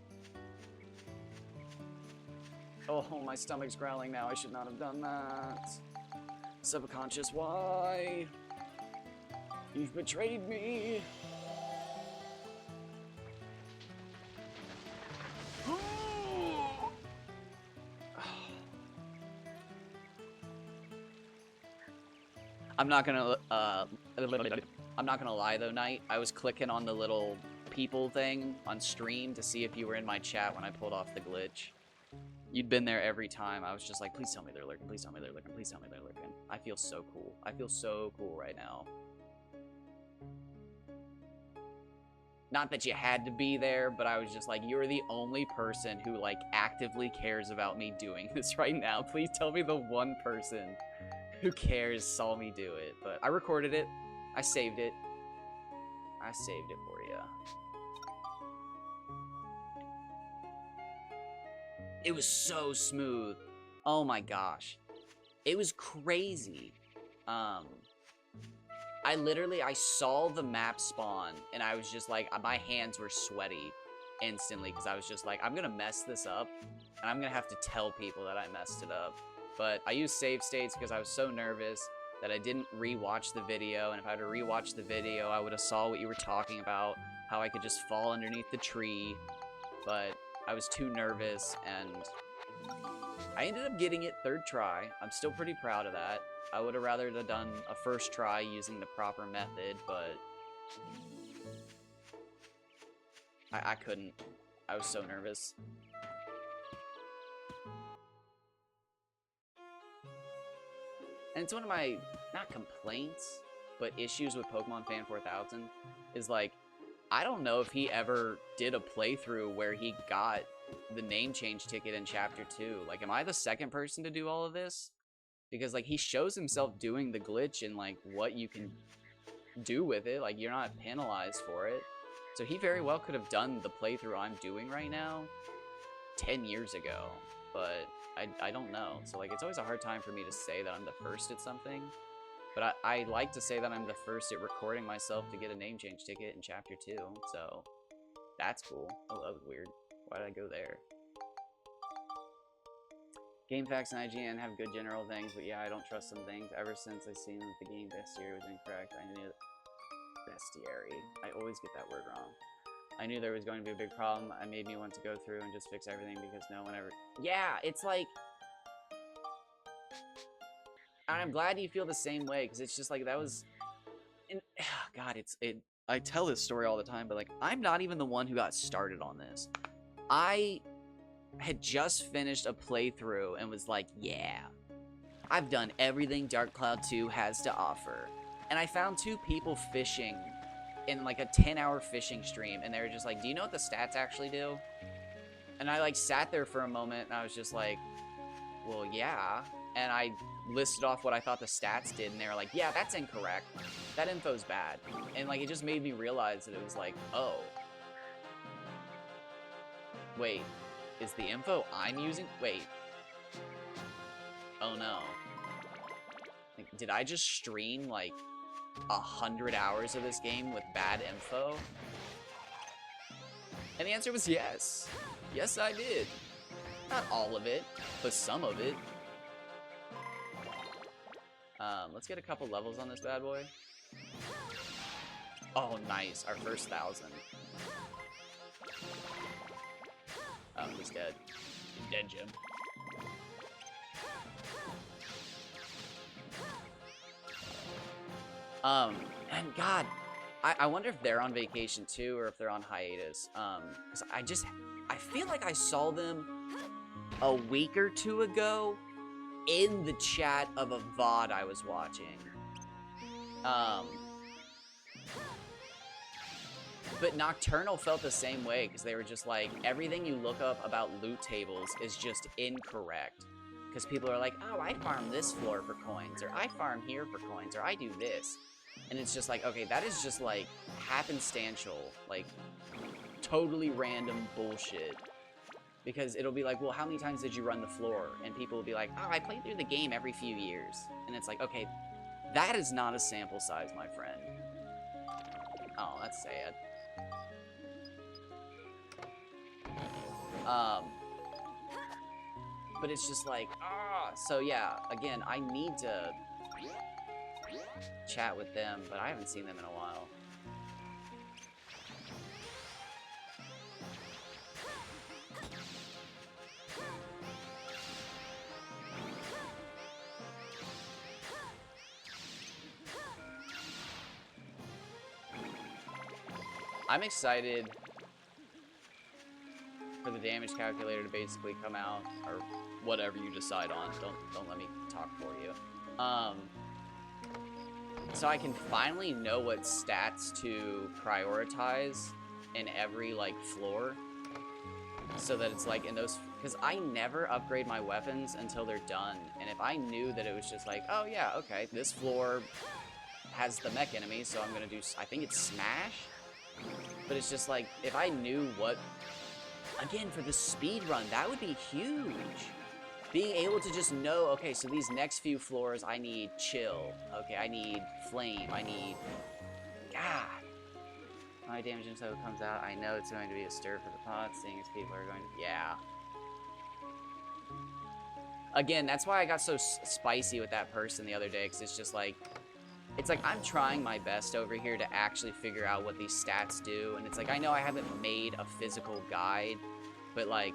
Oh, my stomach's growling now. I should not have done that. Subconscious, why? You've betrayed me. I'm not gonna lie though, Knight. I was clicking on the little people thing on stream to see if you were in my chat when I pulled off the glitch. You'd been there every time. I was just like, please tell me they're lurking, please tell me they're lurking, please tell me they're lurking. I feel so cool. I feel so cool right now. Not that you had to be there, but I was just like, you're the only person who like actively cares about me doing this right now. Please tell me the one person who cares saw me do it. But I recorded it. I saved it. I saved it for you. It was so smooth. Oh my gosh. It was crazy. I saw the map spawn and I was just like, my hands were sweaty instantly because I was just like, I'm gonna mess this up and I'm gonna have to tell people that I messed it up. But I used save states because I was so nervous that I didn't rewatch the video, and if I had to rewatch the video, I would have saw what you were talking about, how I could just fall underneath the tree, but I was too nervous, and I ended up getting it 3rd try. I'm still pretty proud of that. I would have rather have done a 1st try using the proper method, but I couldn't. I was so nervous. And it's one of my, not complaints, but issues with Pokemon Fan 4000 is like, I don't know if he ever did a playthrough where he got the name change ticket in Chapter 2. Like, am I the 2nd person to do all of this? Because, like, he shows himself doing the glitch and, like, what you can do with it. Like, you're not penalized for it. So he very well could have done the playthrough I'm doing right now 10 years ago. But I don't know. So, like, it's always a hard time for me to say that I'm the first at something. But I like to say that I'm the first at recording myself to get a name change ticket in Chapter 2. So, that's cool. Oh, that was weird. Why did I go there? GameFAQs and IGN have good general things, but yeah, I don't trust some things. Ever since I seen that the game bestiary was incorrect, I knew... Bestiary. I always get that word wrong. I knew there was going to be a big problem. It made me want to go through and just fix everything because no one ever... Yeah, it's like... And I'm glad you feel the same way, because it's just like, that was... And, God, I tell this story all the time, but like, I'm not even the one who got started on this. I had just finished a playthrough and was like, yeah, I've done everything Dark Cloud 2 has to offer. And I found 2 people fishing in like a 10-hour fishing stream, and they were just like, do you know what the stats actually do? And I like sat there for a moment, and I was just like, well, yeah. And I listed off what I thought the stats did, and they were like, yeah, that's incorrect. That info's bad. And like, it just made me realize that it was like, oh. Wait, is the info I'm using? Wait. Oh no. Like, did I just stream like 100 hours of this game with bad info? And the answer was yes. Yes, I did. Not all of it, but some of it. Let's get a couple levels on this bad boy. Oh, nice. Our first 1,000. Oh, he's dead. He's dead, Jim. And God, I wonder if they're on vacation too, or if they're on hiatus. Because I feel like I saw them a week or two ago in the chat of a VOD I was watching. But Nocturnal felt the same way, because they were just like, everything you look up about loot tables is just incorrect. Because people are like, oh, I farm this floor for coins, or I farm here for coins, or I do this. And it's just like, okay, that is just like happenstantial, like totally random bullshit. Because it'll be like, well, how many times did you run the floor? And people will be like, oh, I play through the game every few years. And it's like, okay, that is not a sample size, my friend. Oh, that's sad. But it's just like, so yeah, again, I need to chat with them, but I haven't seen them in a while. I'm excited for the damage calculator to basically come out, or whatever you decide on. Don't let me talk for you. So I can finally know what stats to prioritize in every like floor, so that it's like in those, because I never upgrade my weapons until they're done. And if I knew that it was just like, oh yeah, okay, this floor has the mech enemy, so I'm gonna do, I think it's Smash. But it's just like, if I knew what, again, for the speed run, that would be huge. Being able to just know, okay, so these next few floors, I need Chill. Okay, I need Flame. I need... God. My damage info comes out. I know it's going to be a stir for the pot, seeing as people are going to... Yeah. Again, that's why I got so spicy with that person the other day, because it's just like... It's like, I'm trying my best over here to actually figure out what these stats do, and it's like, I know I haven't made a physical guide, but like,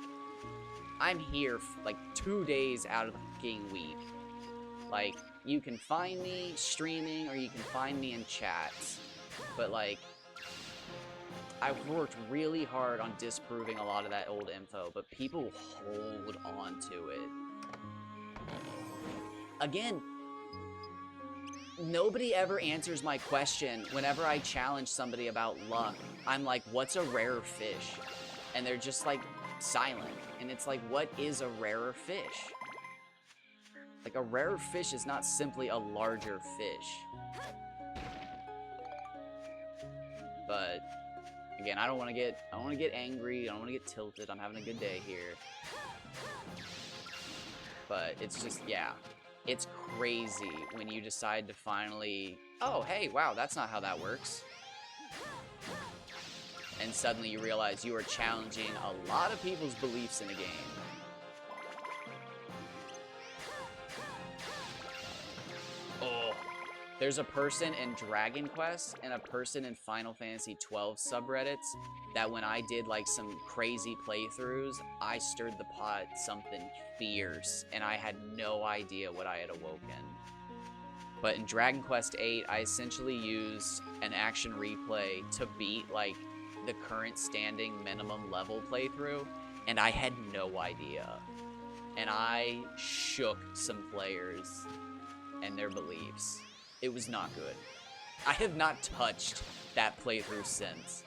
I'm here like 2 days out of the fucking week. Like, you can find me streaming, or you can find me in chats, but like, I've worked really hard on disproving a lot of that old info, but people hold on to it. Again, nobody ever answers my question whenever I challenge somebody about luck. I'm like, what's a rarer fish? And they're just like silent. And it's like, what is a rarer fish? Like, a rarer fish is not simply a larger fish. But again, I don't want to get angry. I don't want to get tilted. I'm having a good day here. But it's just, yeah. It's crazy when you decide to finally, oh, hey, wow, that's not how that works. And suddenly you realize you are challenging a lot of people's beliefs in a game. Oh, there's a person in Dragon Quest and a person in Final Fantasy 12 subreddits that when I did like some crazy playthroughs, I stirred the pot something fierce, and I had no idea what I had awoken. But in Dragon Quest VIII, I essentially used an action replay to beat like the current standing minimum level playthrough, and I had no idea. And I shook some players and their beliefs. It was not good. I have not touched that playthrough since.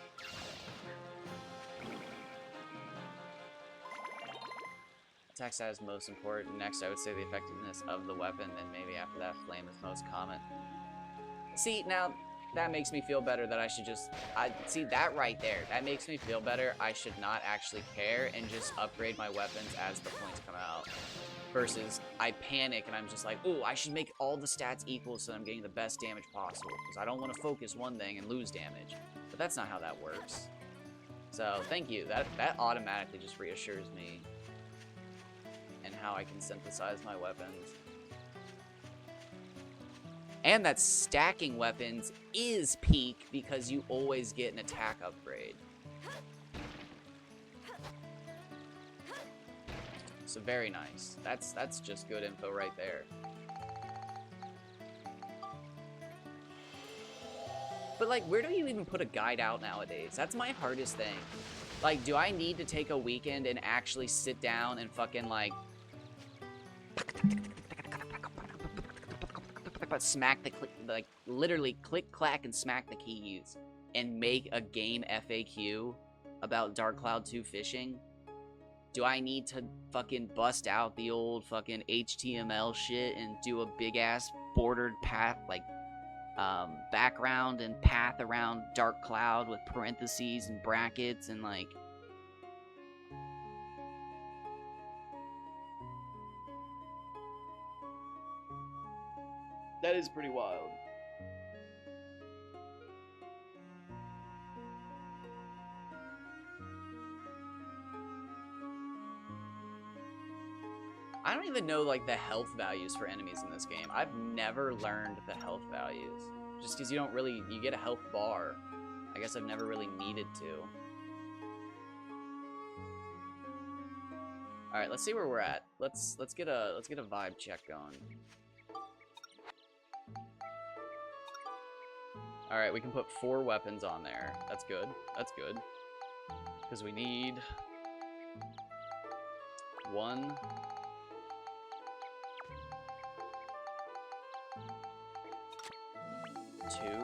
Attack stat is most important. Next, I would say the effectiveness of the weapon, then maybe after that, flame is most common. See, now, that makes me feel better that I should just... see, that right there. That makes me feel better. I should not actually care and just upgrade my weapons as the points come out. Versus, I panic and I'm just like, ooh, I should make all the stats equal so that I'm getting the best damage possible. Because I don't want to focus one thing and lose damage. But that's not how that works. So, thank you. That automatically just reassures me in how I can synthesize my weapons. And that stacking weapons is peak because you always get an attack upgrade. So very nice. That's just good info right there. But like, where do you even put a guide out nowadays? That's my hardest thing. Like, do I need to take a weekend and actually sit down and fucking like smack the like literally click clack and smack the keys and make a game FAQ about Dark Cloud 2 fishing? Do I need to fucking bust out the old fucking HTML shit and do a big ass bordered path, like background and path around Dark Cloud with parentheses and brackets and like... That is pretty wild. I don't even know, like, the health values for enemies in this game. I've never learned the health values. Just because you don't really... You get a health bar. I guess I've never really needed to. Alright, let's see where we're at. Let's get a vibe check going. Alright, we can put 4 weapons on there. That's good. That's good. Because we need... 1... 2. Is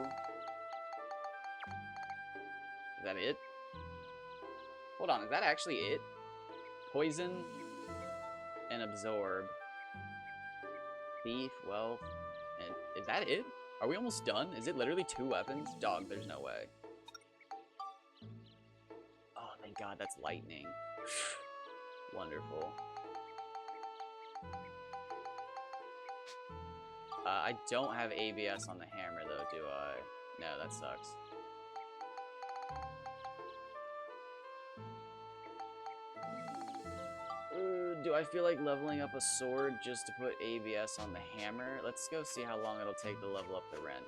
that it? Hold on, is that actually it? Poison and absorb. Thief, wealth, and is that it? Are we almost done? Is it literally 2 weapons? Dog, there's no way. Oh, thank God, that's lightning. Wonderful. I don't have ABS on the hammer, though, do I? No, that sucks. Do I feel like leveling up a sword just to put ABS on the hammer? Let's go see how long it'll take to level up the wrench.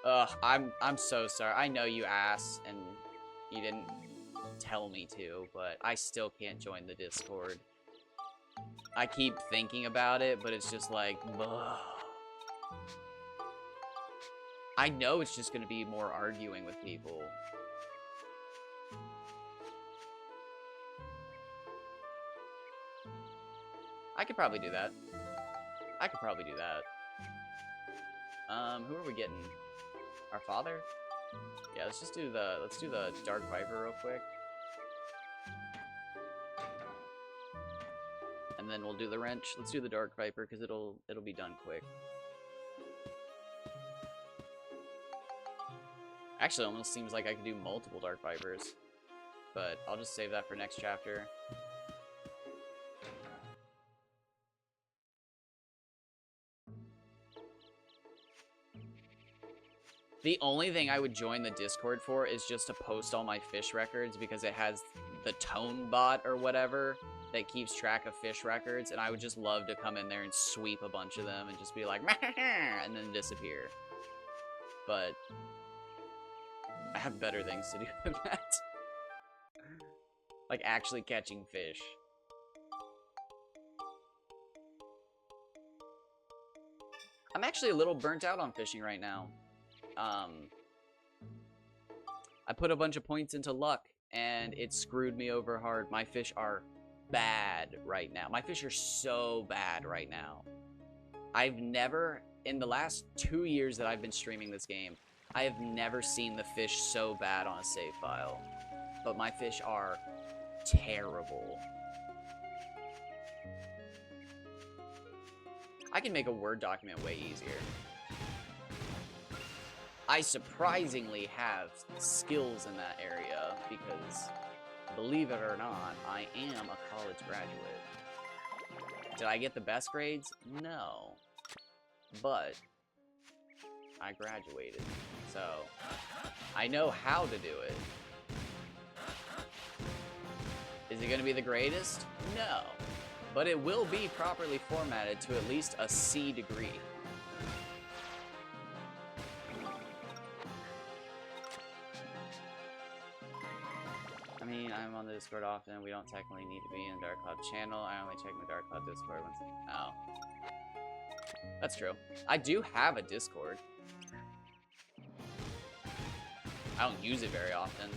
Ugh, I'm so sorry. I know you asked, and you didn't tell me to, but I still can't join the Discord. I keep thinking about it, but it's just like, ugh. I know it's just gonna be more arguing with people. I could probably do that. I could probably do that. Who are we getting? Our father? Yeah, let's do the Dark Viper real quick. And then we'll do the wrench. Let's do the Dark Viper because it'll be done quick. Actually, it almost seems like I could do multiple Dark Vipers, but I'll just save that for next chapter. The only thing I would join the Discord for is just to post all my fish records because it has the tone bot or whatever that keeps track of fish records, and I would just love to come in there and sweep a bunch of them and just be like, and then disappear. But I have better things to do than that. Like actually catching fish. I'm actually a little burnt out on fishing right now. I put a bunch of points into luck, and it screwed me over hard. My fish are bad right now. My fish are so bad right now. I've never, in the last 2 years that I've been streaming this game, I have never seen the fish so bad on a save file. But my fish are terrible. I can make a Word document way easier. I surprisingly have skills in that area because, believe it or not, I am a college graduate. Did I get the best grades? No. But I graduated, so I know how to do it. Is it going to be the greatest? No. But it will be properly formatted to at least a C degree. I mean, I'm on the Discord often. We don't technically need to be in the Dark Cloud channel. I only check my Dark Cloud Discord once. Oh. That's true. I do have a Discord. I don't use it very often.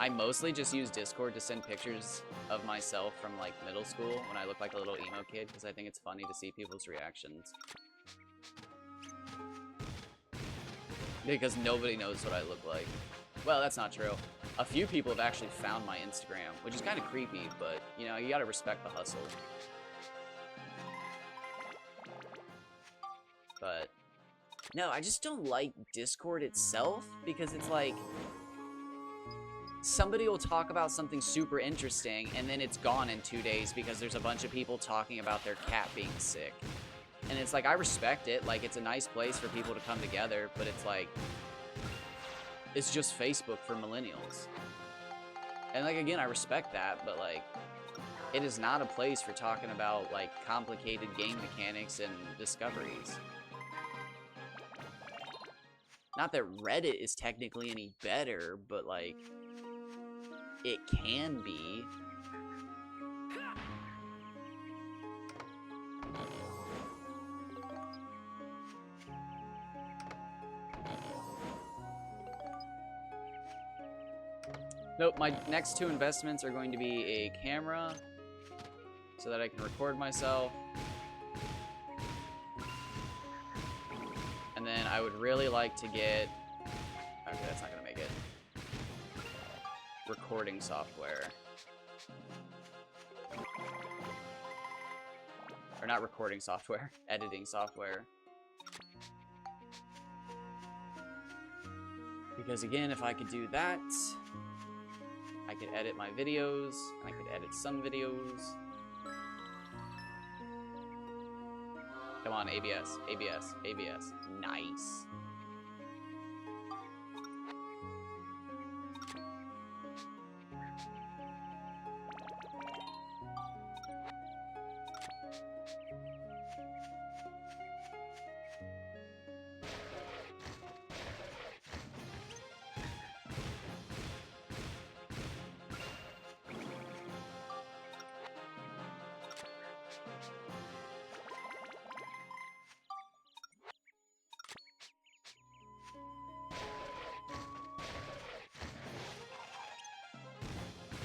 I mostly just use Discord to send pictures of myself from, like, middle school when I look like a little emo kid, because I think it's funny to see people's reactions. Because nobody knows what I look like. Well, that's not true. A few people have actually found my Instagram, which is kind of creepy, but, you know, you gotta respect the hustle. But, no, I just don't like Discord itself, because it's like, somebody will talk about something super interesting, and then it's gone in 2 days because there's a bunch of people talking about their cat being sick. And it's like, I respect it, like, it's a nice place for people to come together, but it's like, it's just Facebook for millennials. And, like, again, I respect that, but, like, it is not a place for talking about, like, complicated game mechanics and discoveries. Not that Reddit is technically any better, but, like, it can be. Nope, my next 2 investments are going to be a camera so that I can record myself. And then I would really like to get... Okay, that's not going to make it. Recording software. Or not recording software, editing software. Because again, if I could do that, I could edit my videos, and I could edit some videos. Come on, ABS, ABS, ABS. Nice.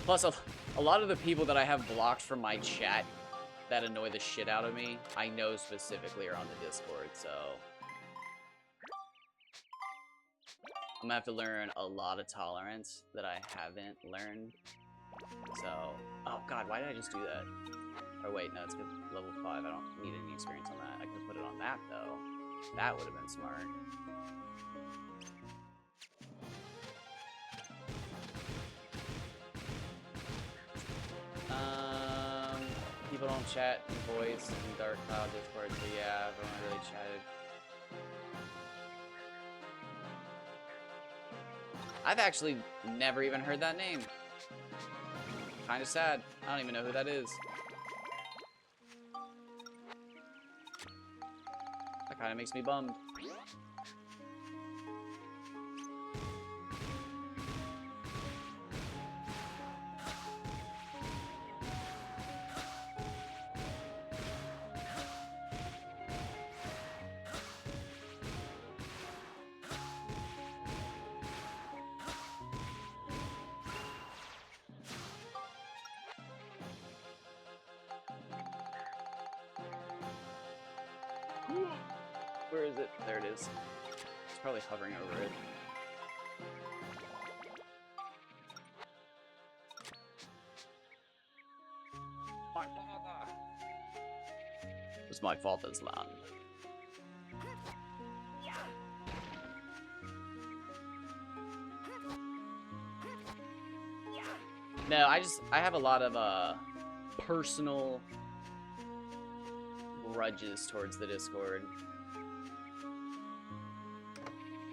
Plus, a lot of the people that I have blocked from my chat that annoy the shit out of me, I know specifically are on the Discord, so... I'm gonna have to learn a lot of tolerance that I haven't learned. So... Oh god, why did I just do that? Or wait, no, it's good. Level 5, I don't need any experience on that. I could put it on that, though. That would have been smart. People don't chat in voice in Dark Cloud Discord, so yeah, everyone really chatted. I've actually never even heard that name. Kinda sad. I don't even know who that is. That kinda makes me bummed. Where is it? There it is. It's probably hovering over it. My father! It's my father's land. No, I have a lot of personal grudges towards the Discord.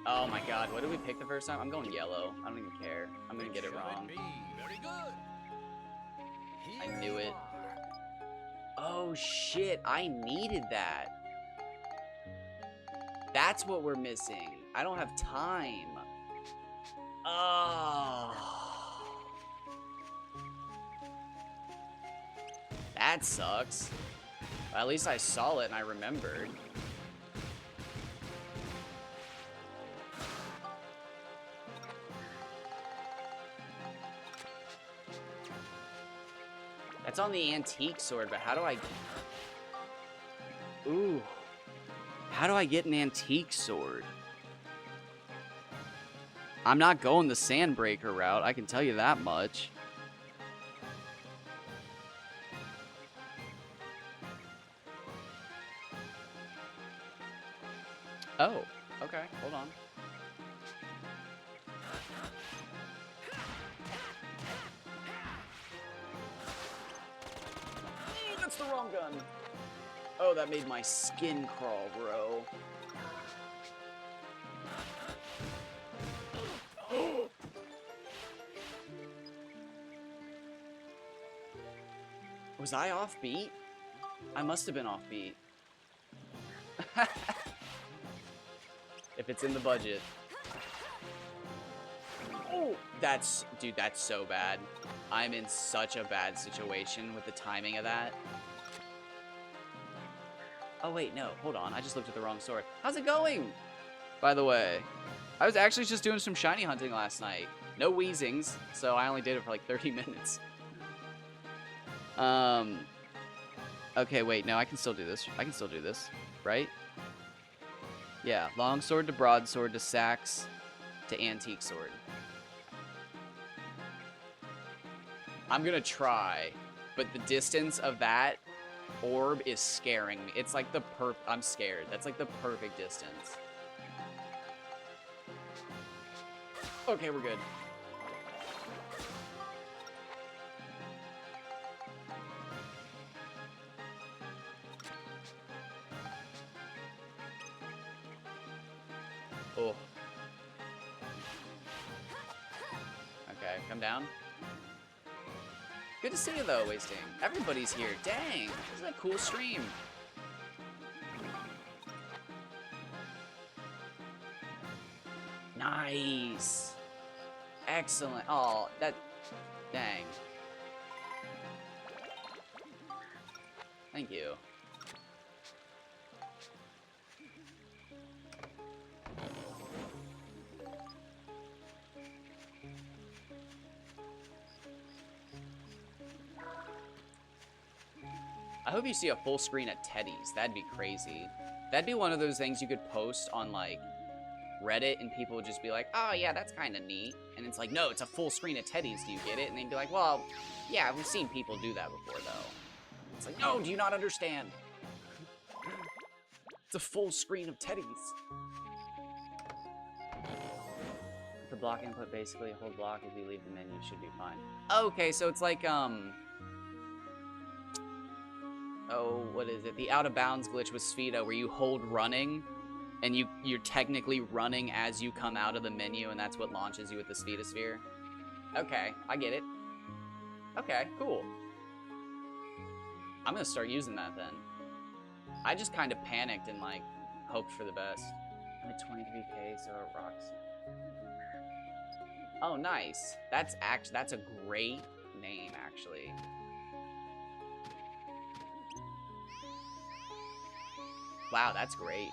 Oh my god, what did we pick the first time? I'm going yellow. I don't even care. I'm gonna get it wrong. Very good. I knew it. Oh shit, I needed that. That's what we're missing. I don't have time. Oh. That sucks. Well, at least I saw it and I remembered. That's on the antique sword, but how do I... Ooh. How do I get an antique sword? I'm not going the Sandbreaker route, I can tell you that much. Oh, okay, hold on. That's the wrong gun. Oh, that made my skin crawl, bro. Was I off beat? I must have been off beat. If it's in the budget. Oh, dude, that's so bad. I'm in such a bad situation with the timing of that. Oh, wait, no, hold on. I just looked at the wrong sword. How's it going? By the way, I was actually just doing some shiny hunting last night. No wheezings, so I only did it for like 30 minutes. Okay, wait, no, I can still do this. I can still do this, right? Yeah, long sword to broadsword to sax to antique sword. I'm gonna try, but the distance of that orb is scaring me. It's like the I'm scared. That's like the perfect distance. Okay, we're good. Oh. Okay, come down. Good to see you though, Wasting. Everybody's here. Dang, this is a cool stream. Nice. Excellent. Oh, that... Dang. Thank you. I hope you see a full screen at Teddy's. That'd be crazy. That'd be one of those things you could post on, like, Reddit, and people would just be like, oh, yeah, that's kind of neat. And it's like, no, it's a full screen at Teddy's. Do you get it? And they'd be like, well, yeah, we've seen people do that before, though. It's like, no, do you not understand? It's a full screen of Teddy's. For block input, basically, hold block if you leave the menu, should be fine. Okay, so it's like, oh, what is it? The out of bounds glitch with Spheda where you hold running and you're technically running as you come out of the menu and that's what launches you with the Spheda sphere. Okay, I get it. Okay, cool. I'm gonna start using that then. I just kind of panicked and like hoped for the best. I'm at 23k, so it rocks. Oh, nice. That's a great name, actually. Wow, that's great.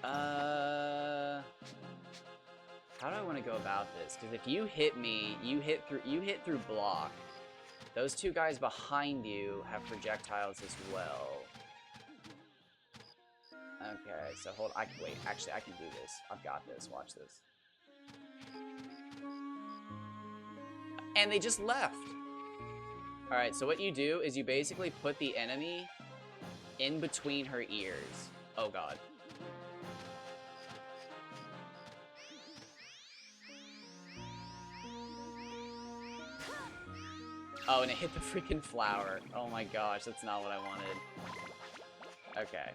How do I want to go about this? Because if you hit me, you hit through block. Those two guys behind you have projectiles as well. Okay, so hold. Wait. Actually, I can do this. I've got this. Watch this. And they just left. Alright, so what you do is you basically put the enemy in between her ears. Oh god. Oh, and it hit the freaking flower. Oh my gosh, that's not what I wanted. Okay.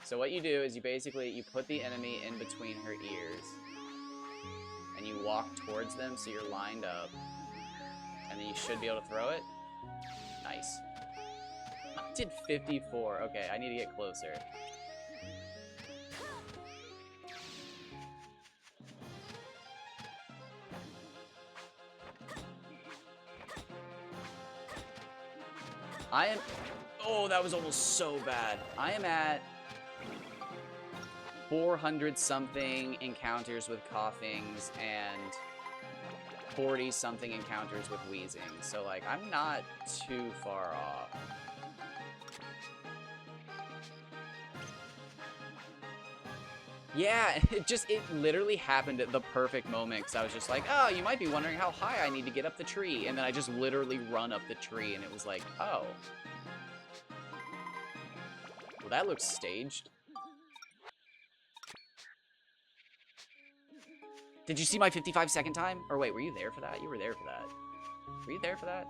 So what you do is you put the enemy in between her ears. And you walk towards them so you're lined up. And then you should be able to throw it. Nice. I did 54. Okay, I need to get closer. I am... Oh, that was almost so bad. I am at 400-something encounters with coughings and 40-something encounters with wheezing. So, like, I'm not too far off. Yeah, it literally happened at the perfect moment, because I was just like, oh, you might be wondering how high I need to get up the tree. And then I just literally run up the tree, and it was like, oh. Well, that looks staged. Did you see my 55-second time? Or wait, were you there for that? You were there for that. Were you there for that?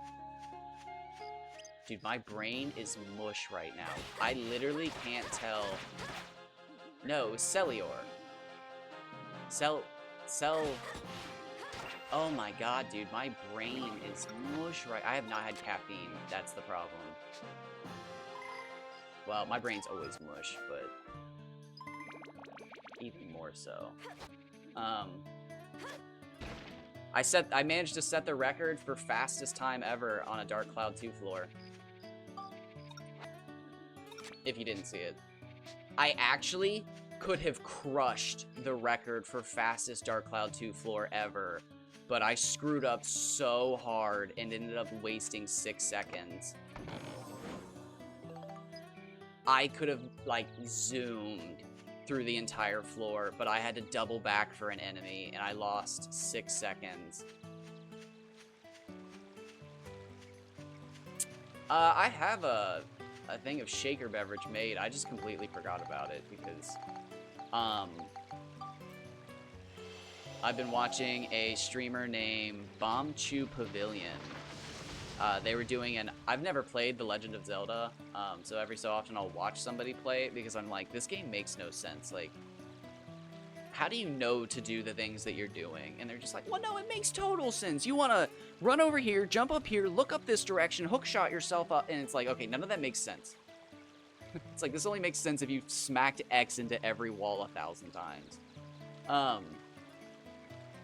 Dude, my brain is mush right now. I literally can't tell... No, it was Celior. Oh my god, dude, my brain is mush right... I have not had caffeine. That's the problem. Well, my brain's always mush, but... even more so. I managed to set the record for fastest time ever on a Dark Cloud 2 floor. If you didn't see it. I actually could have crushed the record for fastest Dark Cloud 2 floor ever, but I screwed up so hard and ended up wasting 6 seconds. I could have, like, zoomed through the entire floor, but I had to double back for an enemy, and I lost 6 seconds. I have a thing of shaker beverage made. I just completely forgot about it because, I've been watching a streamer named Bomb Chew Pavilion. They were doing I've never played The Legend of Zelda, so every so often I'll watch somebody play it because I'm like, this game makes no sense. Like, how do you know to do the things that you're doing? And they're just like, well, no, it makes total sense. You want to run over here, jump up here, look up this direction, hook shot yourself up, and it's like, okay, none of that makes sense. It's like, this only makes sense if you've smacked X into every wall 1,000 times.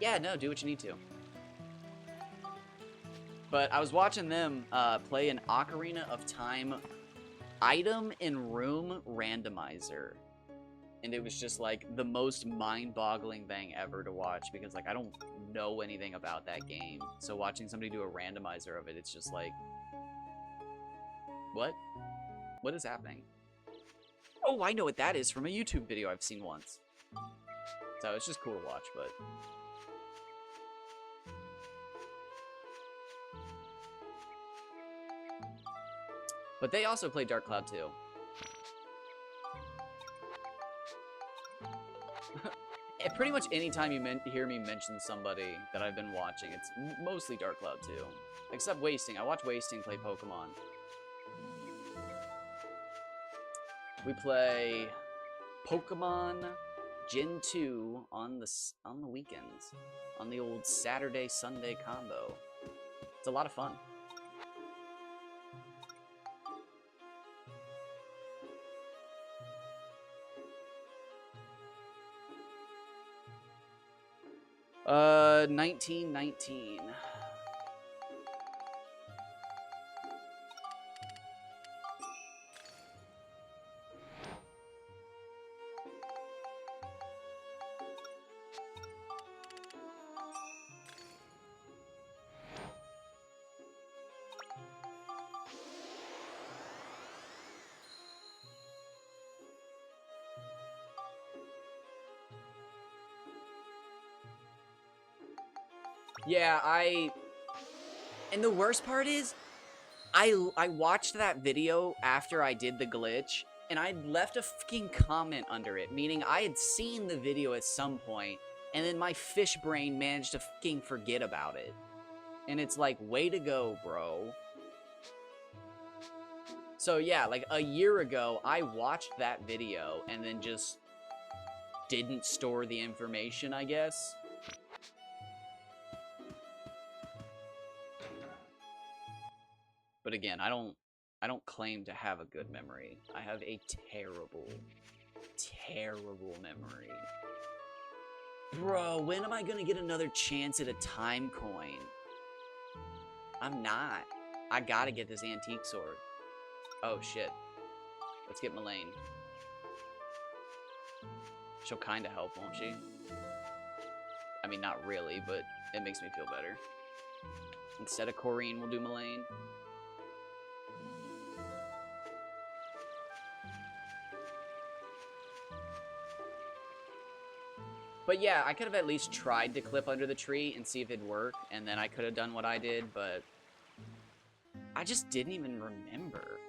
Yeah, no, do what you need to. But I was watching them play an Ocarina of Time item and room randomizer. And it was just, like, the most mind-boggling thing ever to watch. Because, like, I don't know anything about that game. So watching somebody do a randomizer of it, it's just like... What? What is happening? Oh, I know what that is from a YouTube video I've seen once. So it's just cool to watch, but... But they also play Dark Cloud 2. And pretty much anytime you hear me mention somebody that I've been watching, it's mostly Dark Cloud 2. Except Wasting. I watch Wasting play Pokemon. We play Pokemon Gen 2 on the weekends. On the old Saturday-Sunday combo. It's a lot of fun. 1919. Yeah, And the worst part is, I watched that video after I did the glitch, and I left a fucking comment under it, meaning I had seen the video at some point, and then my fish brain managed to fucking forget about it. And it's like, way to go, bro. So yeah, like a year ago, I watched that video and then just didn't store the information, I guess. But again, I don't claim to have a good memory. I have a terrible, terrible memory. Bro, when am I gonna get another chance at a time coin? I'm not. I gotta get this antique sword. Oh shit. Let's get Mullane. She'll kinda help, won't she? I mean, not really, but it makes me feel better. Instead of Corrine, we'll do Mullane. But yeah, I could have at least tried to clip under the tree and see if it'd work, and then I could have done what I did, but I just didn't even remember.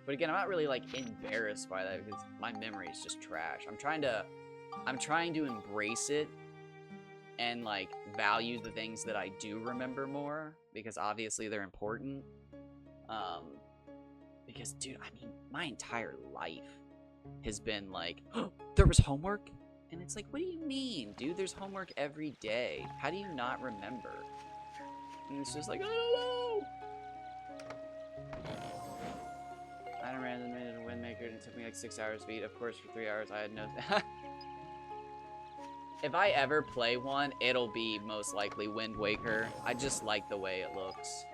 But again, I'm not really, like, embarrassed by that because my memory is just trash. I'm trying to embrace it and, like, value the things that I do remember more because obviously they're important. Because, dude, I mean, my entire life has been like, oh, there was homework? And it's like, what do you mean, dude? There's homework every day. How do you not remember? And it's just like, I don't know. I don't randomly made a Windmaker and it took me like 6 hours to beat. Of course, for 3 hours, I had no... If I ever play one, it'll be most likely Wind Waker. I just like the way it looks.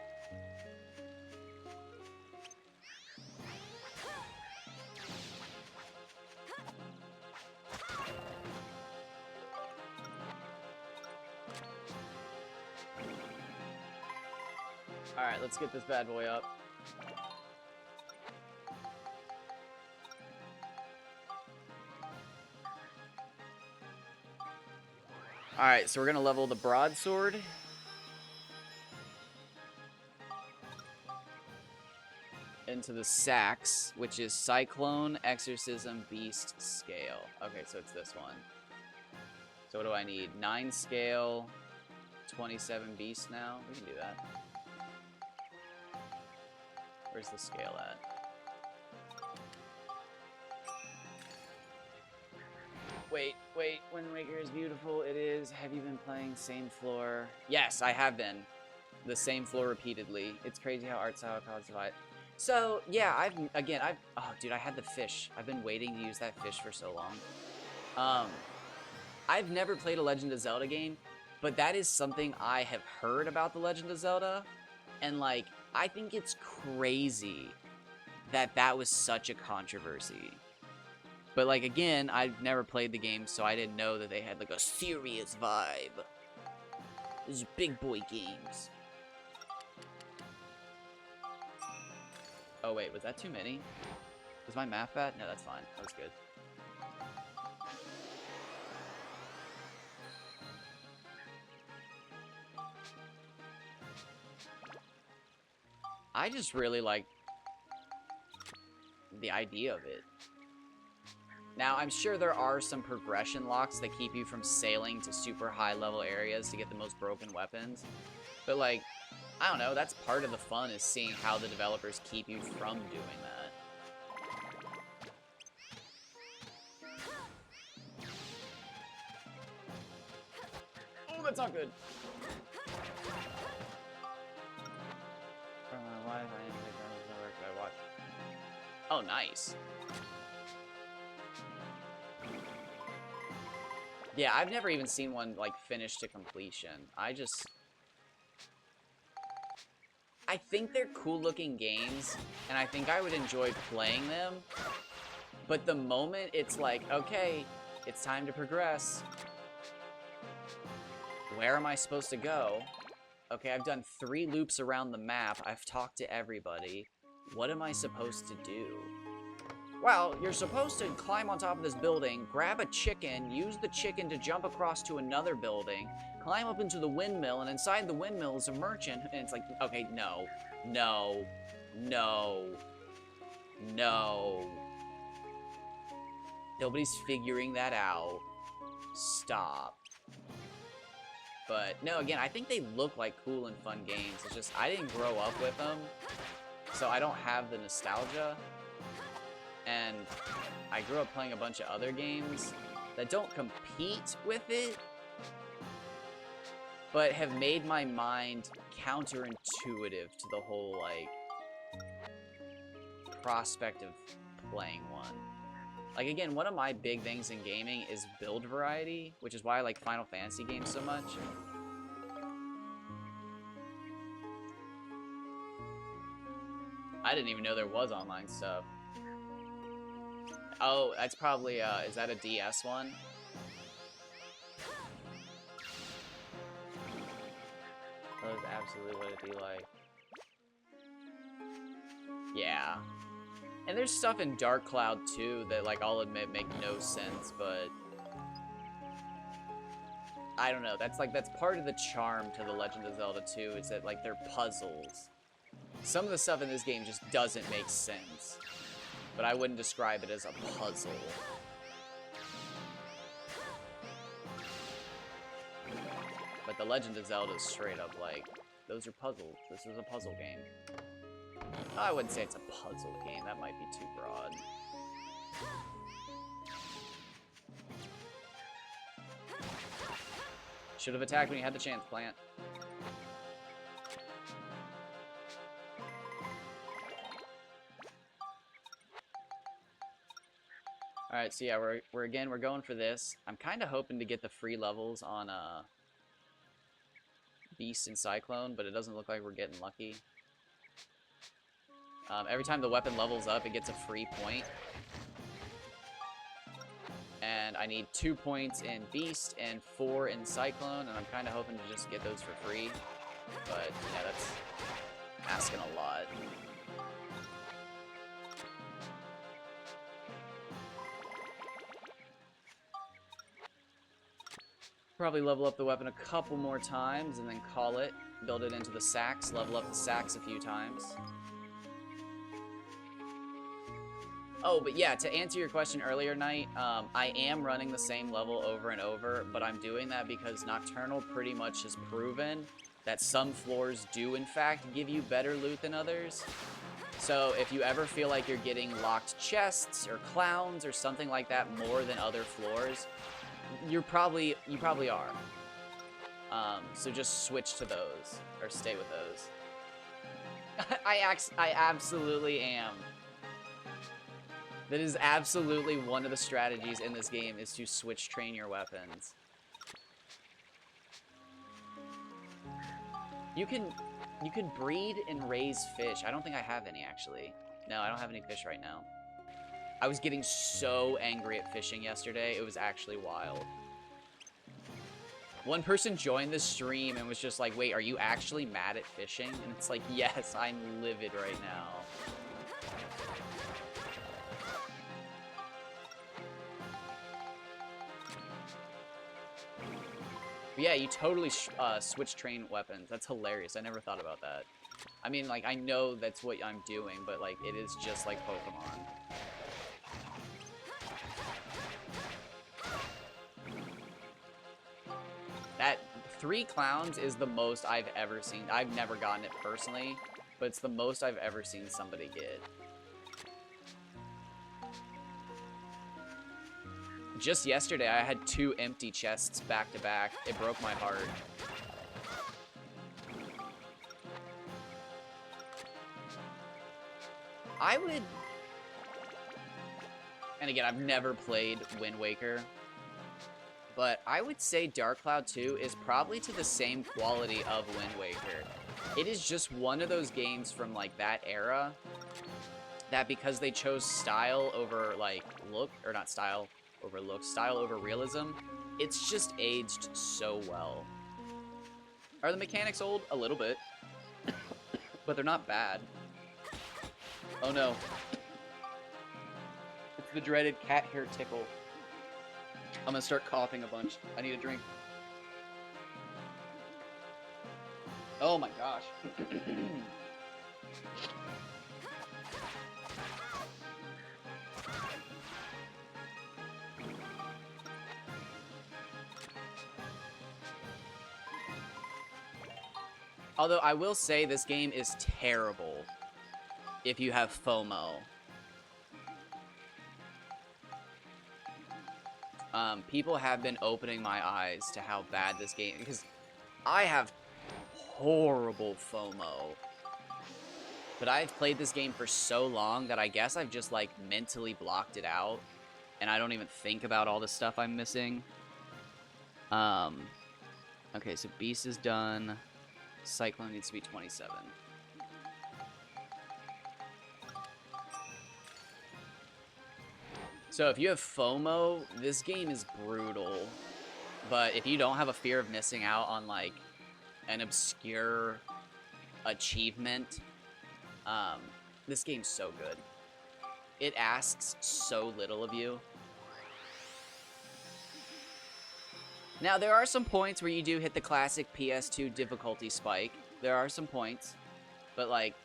Alright, let's get this bad boy up. Alright, so we're gonna level the broadsword. Into the sax, which is Cyclone, Exorcism, Beast, Scale. Okay, so it's this one. So what do I need? 9 Scale, 27 Beast now? We can do that. Where's the scale at? Wait, Wind Waker is beautiful. It is. Have you been playing same floor? Yes, I have been. The same floor repeatedly. It's crazy how art style causes divide. So, yeah, oh, dude, I had the fish. I've been waiting to use that fish for so long. I've never played a Legend of Zelda game, but that is something I have heard about the Legend of Zelda, and, like, I think it's crazy that that was such a controversy. But, like, again, I've never played the game, so I didn't know that they had, like, a serious vibe. These are big boy games. Oh, wait, was that too many? Was my math bad? No, that's fine. That was good. I just really like the idea of it. Now, I'm sure there are some progression locks that keep you from sailing to super high level areas to get the most broken weapons. But, like, I don't know, that's part of the fun, is seeing how the developers keep you from doing that. Oh, that's not good. Oh, nice. Yeah, I've never even seen one, like, finish to completion. I think they're cool-looking games, and I think I would enjoy playing them. But the moment it's like, okay, it's time to progress. Where am I supposed to go? Okay, I've done 3 loops around the map. I've talked to everybody. What am I supposed to do? Well, you're supposed to climb on top of this building, grab a chicken, use the chicken to jump across to another building, climb up into the windmill, and inside the windmill is a merchant. And it's like, okay, no, no, no, no. Nobody's figuring that out. Stop. But no, again, I think they look like cool and fun games. It's just I didn't grow up with them, so I don't have the nostalgia. And I grew up playing a bunch of other games that don't compete with it, but have made my mind counterintuitive to the whole, like, prospect of playing one. Like, again, one of my big things in gaming is build variety, which is why I like Final Fantasy games so much. I didn't even know there was online stuff. Oh, that's probably, is that a DS one? That is absolutely what it'd be like. Yeah. And there's stuff in Dark Cloud too that, like, I'll admit make no sense, but I don't know. That's part of the charm to The Legend of Zelda 2 is that, like, they're puzzles. Some of the stuff in this game just doesn't make sense, but I wouldn't describe it as a puzzle. But The Legend of Zelda is straight up like, those are puzzles. This is a puzzle game. I wouldn't say it's a puzzle game. That might be too broad. Should have attacked when you had the chance, plant. Alright, so yeah, we're going for this. I'm kind of hoping to get the free levels on Beast and Cyclone, but it doesn't look like we're getting lucky. Every time the weapon levels up, it gets a free point. And I need 2 points in Beast and 4 in Cyclone, and I'm kind of hoping to just get those for free. But, yeah, that's asking a lot. Probably level up the weapon a couple more times and then call it. Build it into the sacks, level up the sacks a few times. Oh, but yeah, to answer your question earlier, Knight, I am running the same level over and over, but I'm doing that because Nocturnal pretty much has proven that some floors do, in fact, give you better loot than others. So if you ever feel like you're getting locked chests or clowns or something like that more than other floors, you probably are. So just switch to those, or stay with those. I absolutely am. That is absolutely one of the strategies in this game, is to switch train your weapons. You can breed and raise fish. I don't think I have any, actually. No, I don't have any fish right now. I was getting so angry at fishing yesterday, it was actually wild. One person joined the stream and was just like, wait, are you actually mad at fishing? And it's like, yes, I'm livid right now. But yeah, you totally switch train weapons. That's hilarious. I never thought about that. I mean, like, I know that's what I'm doing, but, like, it is just like Pokemon. That 3 clowns is the most I've ever seen. I've never gotten it personally, but it's the most I've ever seen somebody get. Just yesterday, I had 2 empty chests back to back. It broke my heart. I would... And again, I've never played Wind Waker, but I would say Dark Cloud 2 is probably to the same quality of Wind Waker. It is just one of those games from, like, that era that because they chose style over, like, look, or not style over look, style over realism, it's just aged so well. Are the mechanics old? A little bit. But they're not bad. Oh no. The dreaded cat hair tickle. I'm gonna start coughing a bunch. I need a drink. Oh my gosh. Although I will say this game is terrible if you have FOMO. People have been opening my eyes to how bad this game is, because I have horrible FOMO. But I've played this game for so long that I guess I've just, like, mentally blocked it out, and I don't even think about all the stuff I'm missing. Okay, so Beast is done. Cyclone needs to be 27. So if you have FOMO, this game is brutal. But if you don't have a fear of missing out on, like, an obscure achievement, this game's so good. It asks so little of you. Now, there are some points where you do hit the classic PS2 difficulty spike. There are some points. But, like,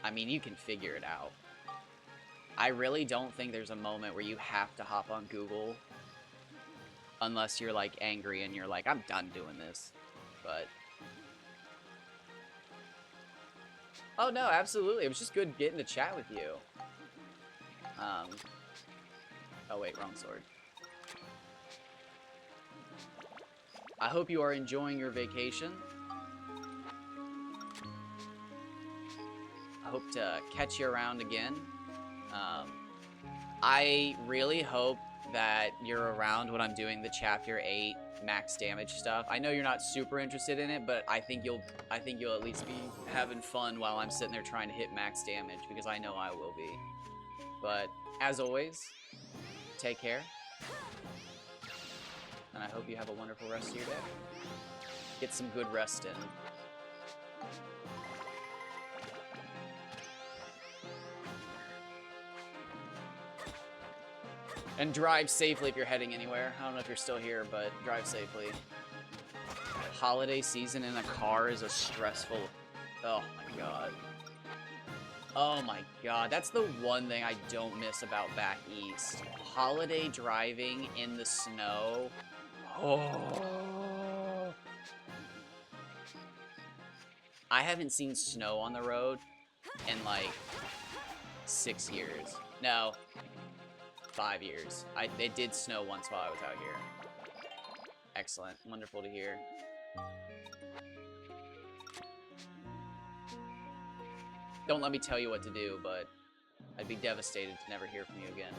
I mean, you can figure it out. I really don't think there's a moment where you have to hop on Google unless you're, like, angry and you're like, I'm done doing this. But oh, no, absolutely. It was just good getting to chat with you. Oh, wait, wrong sword. I hope you are enjoying your vacation. I hope to catch you around again. I really hope that you're around when I'm doing the Chapter 8 max damage stuff. I know you're not super interested in it, but I think you'll at least be having fun while I'm sitting there trying to hit max damage, because I know I will be. But as always, take care. And I hope you have a wonderful rest of your day. Get some good rest in. And drive safely if you're heading anywhere. I don't know if you're still here, but drive safely. Holiday season in a car is a stressful... Oh my god. Oh my god. That's the one thing I don't miss about back east. Holiday driving in the snow. Oh. I haven't seen snow on the road in like 6 years. No. 5 years. It did snow once while I was out here. Excellent. Wonderful to hear. Don't let me tell you what to do, but I'd be devastated to never hear from you again.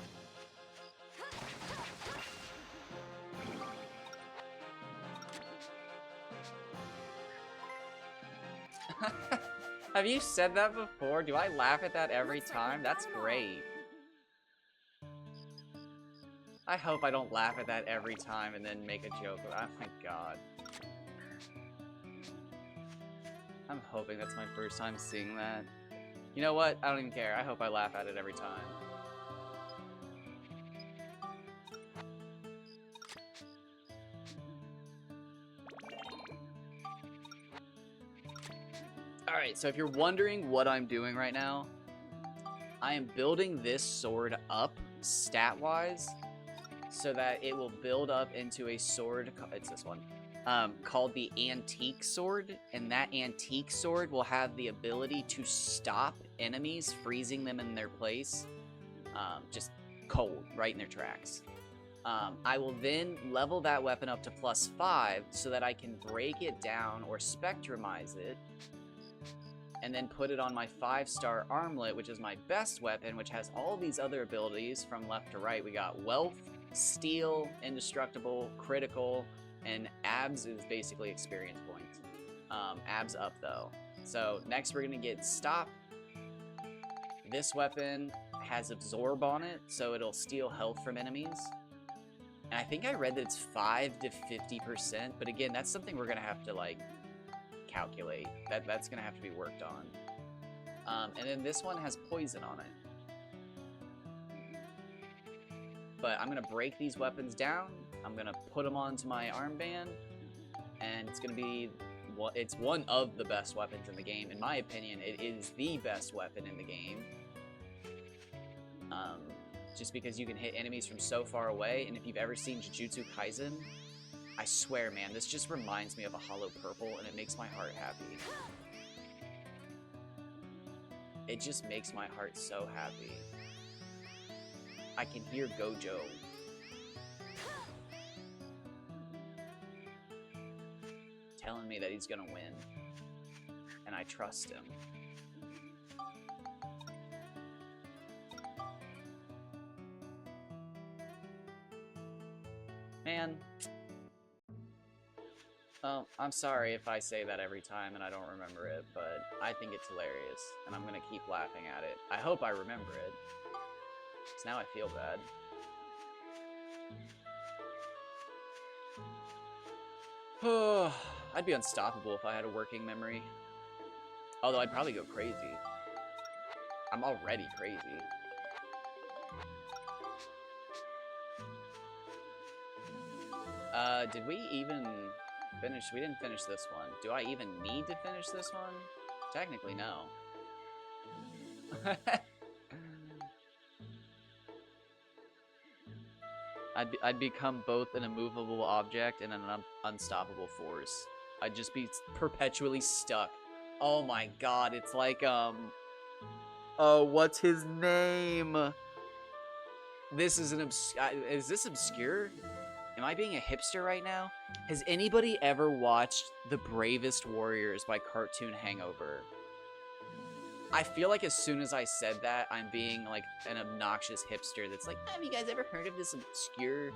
Have you said that before? Do I laugh at that every time? That's great. I hope I don't laugh at that every time and then make a joke. Oh my god. I'm hoping that's my first time seeing that. You know what? I don't even care. I hope I laugh at it every time. Alright, so if you're wondering what I'm doing right now, I am building this sword up stat-wise, so that it will build up into a sword, it's this one, called the Antique Sword, and that Antique Sword will have the ability to stop enemies, freezing them in their place, just cold, right in their tracks. I will then level that weapon up to +5 so that I can break it down or spectrumize it, and then put it on my 5-star armlet, which is my best weapon, which has all these other abilities from left to right. We got wealth, steel, indestructible, critical, and abs is basically experience points. Abs up though. So next we're gonna get stop. This weapon has absorb on it, so it'll steal health from enemies. And I think I read that it's 5 to 50%, but again, that's something we're gonna have to like calculate. That's gonna have to be worked on. And then this one has poison on it. But I'm gonna break these weapons down. I'm gonna put them onto my armband, and it's gonna be, it's one of the best weapons in the game. In my opinion, it is the best weapon in the game. Just because you can hit enemies from so far away, and if you've ever seen Jujutsu Kaisen, I swear, man, this just reminds me of a Hollow Purple, and it makes my heart happy. It just makes my heart so happy. I can hear Gojo. Telling me that he's gonna win. And I trust him. Man. Oh, I'm sorry if I say that every time and I don't remember it, but I think it's hilarious, and I'm gonna keep laughing at it. I hope I remember it. Because now I feel bad. Oh, I'd be unstoppable if I had a working memory. Although I'd probably go crazy. I'm already crazy. Did we even finish? We didn't finish this one. Do I even need to finish this one? Technically, no. I'd become both an immovable object and an unstoppable force. I'd just be perpetually stuck. Oh my god, it's like, oh, what's his name? This is an is this obscure? Am I being a hipster right now? Has anybody ever watched The Bravest Warriors by Cartoon Hangover? I feel like as soon as I said that, I'm being like an obnoxious hipster that's like, have you guys ever heard of this obscure?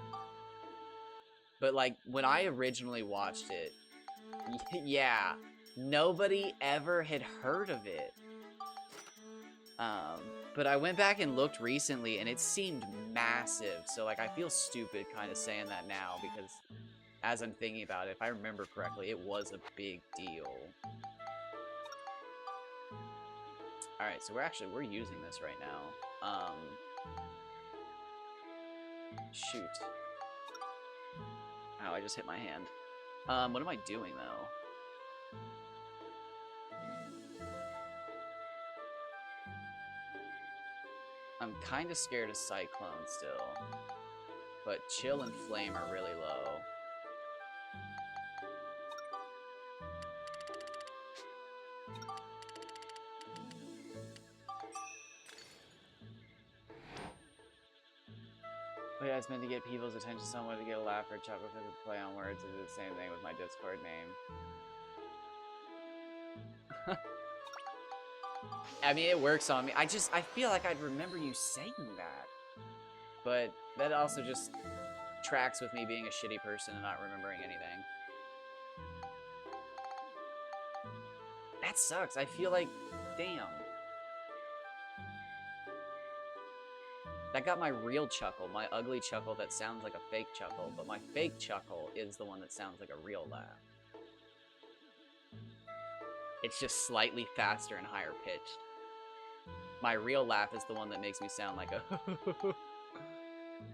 But like, when I originally watched it, yeah, nobody ever had heard of it. But I went back and looked recently, and it seemed massive. So like, I feel stupid kind of saying that now, because as I'm thinking about it, if I remember correctly, it was a big deal. Alright, so we're using this right now. Shoot. Oh, I just hit my hand. What am I doing, though? I'm kind of scared of Cyclone still. But Chill and Flame are really low. But yeah, it's meant to get people's attention somewhat, to get a laugh or a chuckle because it's play on words. I do the same thing with my Discord name. I mean, it works on me. I feel like I'd remember you saying that. But that also just tracks with me being a shitty person and not remembering anything. That sucks. I feel like, damn. That got my real chuckle, my ugly chuckle that sounds like a fake chuckle, but my fake chuckle is the one that sounds like a real laugh. It's just slightly faster and higher pitched. My real laugh is the one that makes me sound like a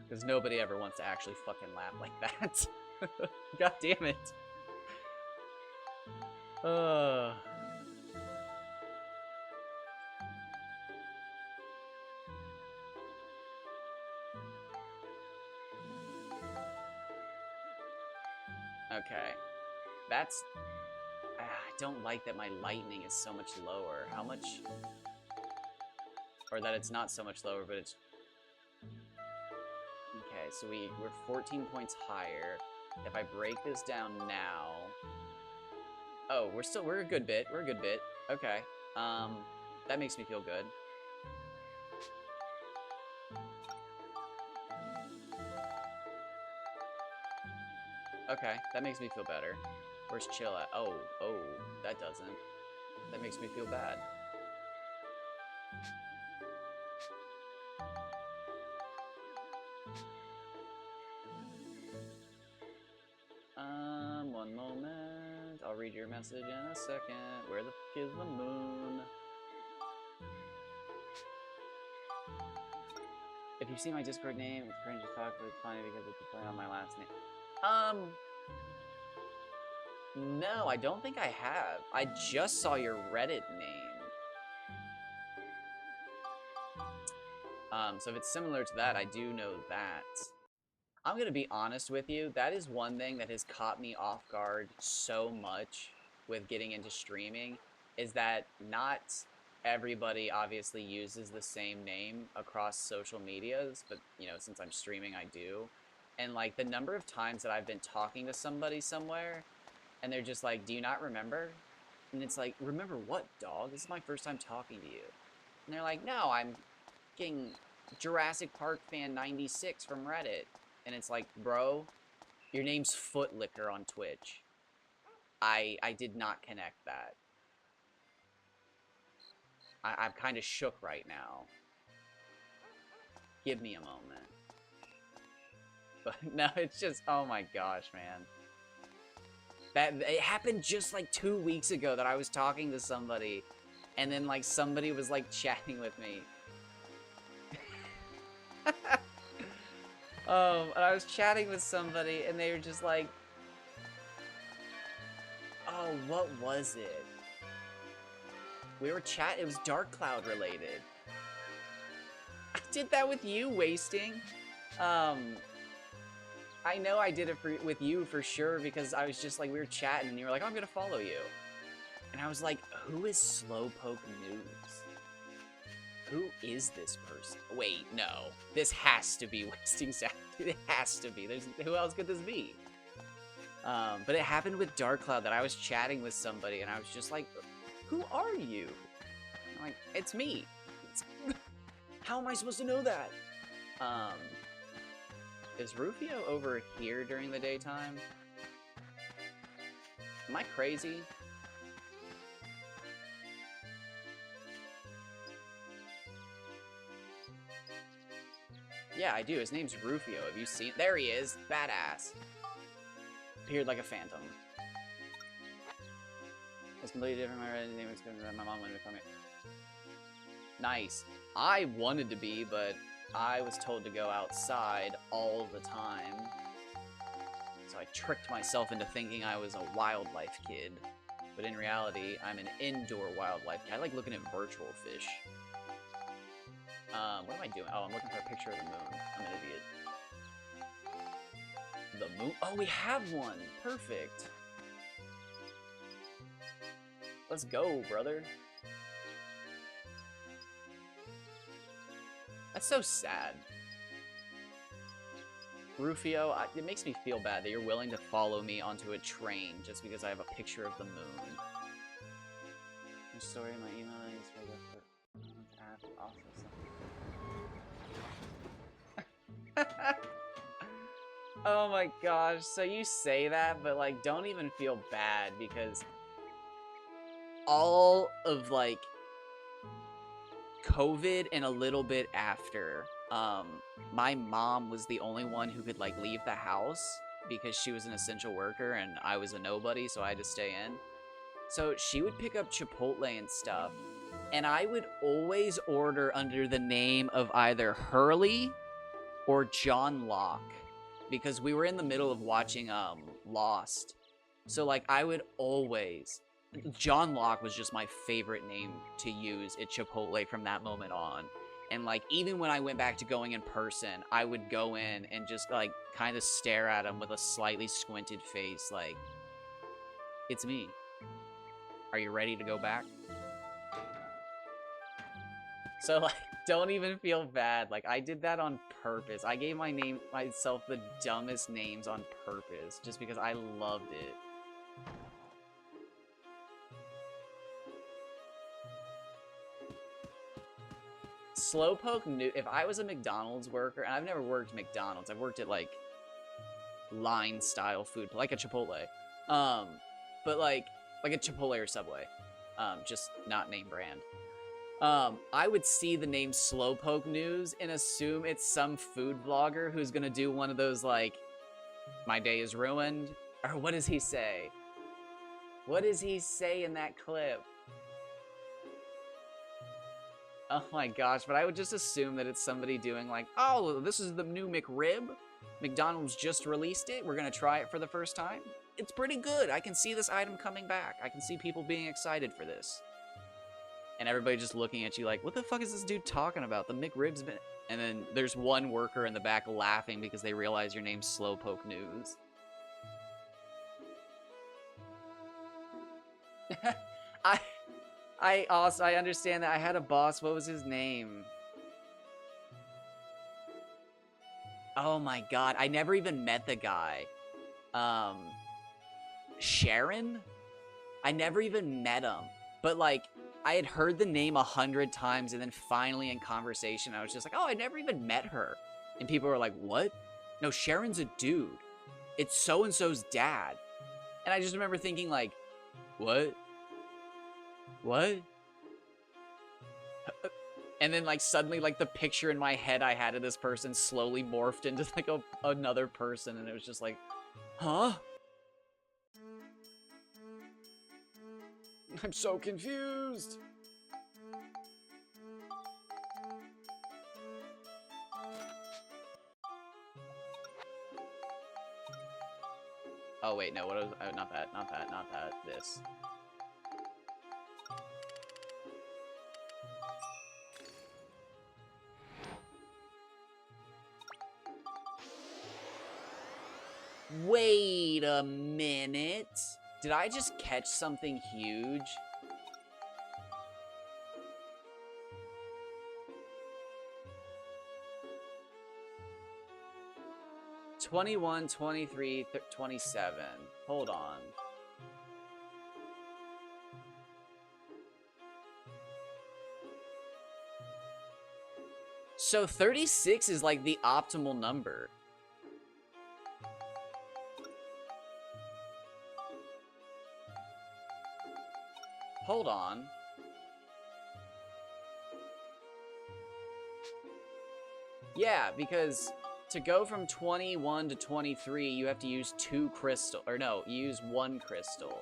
because nobody ever wants to actually fucking laugh like that. God damn it. Okay. That's... I don't like that my lightning is so much lower. How much... Or that it's not so much lower, but it's... Okay, so we're 14 points higher. If I break this down now... Oh, we're a good bit. We're a good bit. Okay. That makes me feel good. Okay, that makes me feel better. Where's Chill at? Oh, that doesn't. That makes me feel bad. One moment. I'll read your message in a second. Where the fuck is the moon? you see my Discord name? It's cringe as fuck, but it's funny because it's playing on my last name. No, I don't think I have. I just saw your Reddit name. So if it's similar to that, I do know that. I'm gonna be honest with you, that is one thing that has caught me off guard so much with getting into streaming, is that not everybody obviously uses the same name across social medias, but, you know, since I'm streaming, I do. And, like, the number of times that I've been talking to somebody somewhere, and they're just like, do you not remember? And it's like, remember what, dog? This is my first time talking to you. And they're like, no, I'm fucking Jurassic Park fan 96 from Reddit. And it's like, bro, your name's Footlicker on Twitch. I did not connect that. I'm kind of shook right now. Give me a moment. But no, it's just, oh my gosh, man. It happened just like 2 weeks ago that I was talking to somebody, and then like somebody was like chatting with me. And I was chatting with somebody, and they were just like, oh, what was it? We were it was Dark Cloud related. I did that with you, Wasting. I know I did it with you for sure, because I was just like, we were chatting, and you were like, oh, I'm gonna follow you. And I was like, who is Slowpoke News? Who is this person? Wait, no. This has to be Wasting Sound. It has to be. Who else could this be? But it happened with Dark Cloud that I was chatting with somebody, and I was just like, who are you? And I'm like, it's me. How am I supposed to know that? Is Rufio over here during the daytime? Am I crazy? Yeah, I do. His name's Rufio. Have you seen? There he is. Badass. Appeared like a phantom. It's completely different. My Reddit name was good. My mom wanted to call me. Nice. I wanted to be, but I was told to go outside all the time. So I tricked myself into thinking I was a wildlife kid. But in reality, I'm an indoor wildlife kid. I like looking at virtual fish. What am I doing? Oh, I'm looking for a picture of the moon. I'm an idiot. The moon? Oh, we have one! Perfect! Let's go, brother. That's so sad. Rufio, it makes me feel bad that you're willing to follow me onto a train just because I have a picture of the moon. Your story, my email, I just for Oh my gosh, so you say that, but like, don't even feel bad, because all of like COVID and a little bit after, my mom was the only one who could like leave the house because she was an essential worker and I was a nobody, so I had to stay in. So she would pick up Chipotle and stuff, and I would always order under the name of either Hurley or John Locke, because we were in the middle of watching Lost. So like I would always, John Locke was just my favorite name to use at Chipotle from that moment on. And like even when I went back to going in person, I would go in and just like kind of stare at him with a slightly squinted face like, it's me. Are you ready to go back? So like, don't even feel bad. Like, I did that on purpose. I gave myself the dumbest names on purpose just because I loved it. Slowpoke knew if I was a McDonald's worker, and I've never worked McDonald's. I've worked at like line style food, like a Chipotle. But like a Chipotle or Subway. Just not name brand. I would see the name Slowpoke News and assume it's some food vlogger who's gonna do one of those, like, my day is ruined, or what does he say? What does he say in that clip? Oh my gosh, but I would just assume that it's somebody doing like, oh, this is the new McRib. McDonald's just released it. We're going to try it for the first time. It's pretty good. I can see this item coming back. I can see people being excited for this. And everybody just looking at you like, what the fuck is this dude talking about? The McRib's been... And then there's one worker in the back laughing because they realize your name's Slowpoke News. I understand that. I had a boss. What was his name? Oh my god. I never even met the guy. Sharon? I never even met him. But like, I had heard the name 100 times, and then finally in conversation, I was just like, oh, I never even met her. And people were like, what? No, Sharon's a dude. It's so-and-so's dad. And I just remember thinking like, what? What? And then like suddenly like the picture in my head I had of this person slowly morphed into like another person, and it was just like, huh? I'm so confused. Oh wait, no, what was not that, this. Wait a minute. Did I just catch something huge? $21, $23, $27. Hold on. So 36 is like the optimal number. Hold on. Yeah, because to go from 21 to 23, you have to use 2 crystal, or no, you use 1 crystal.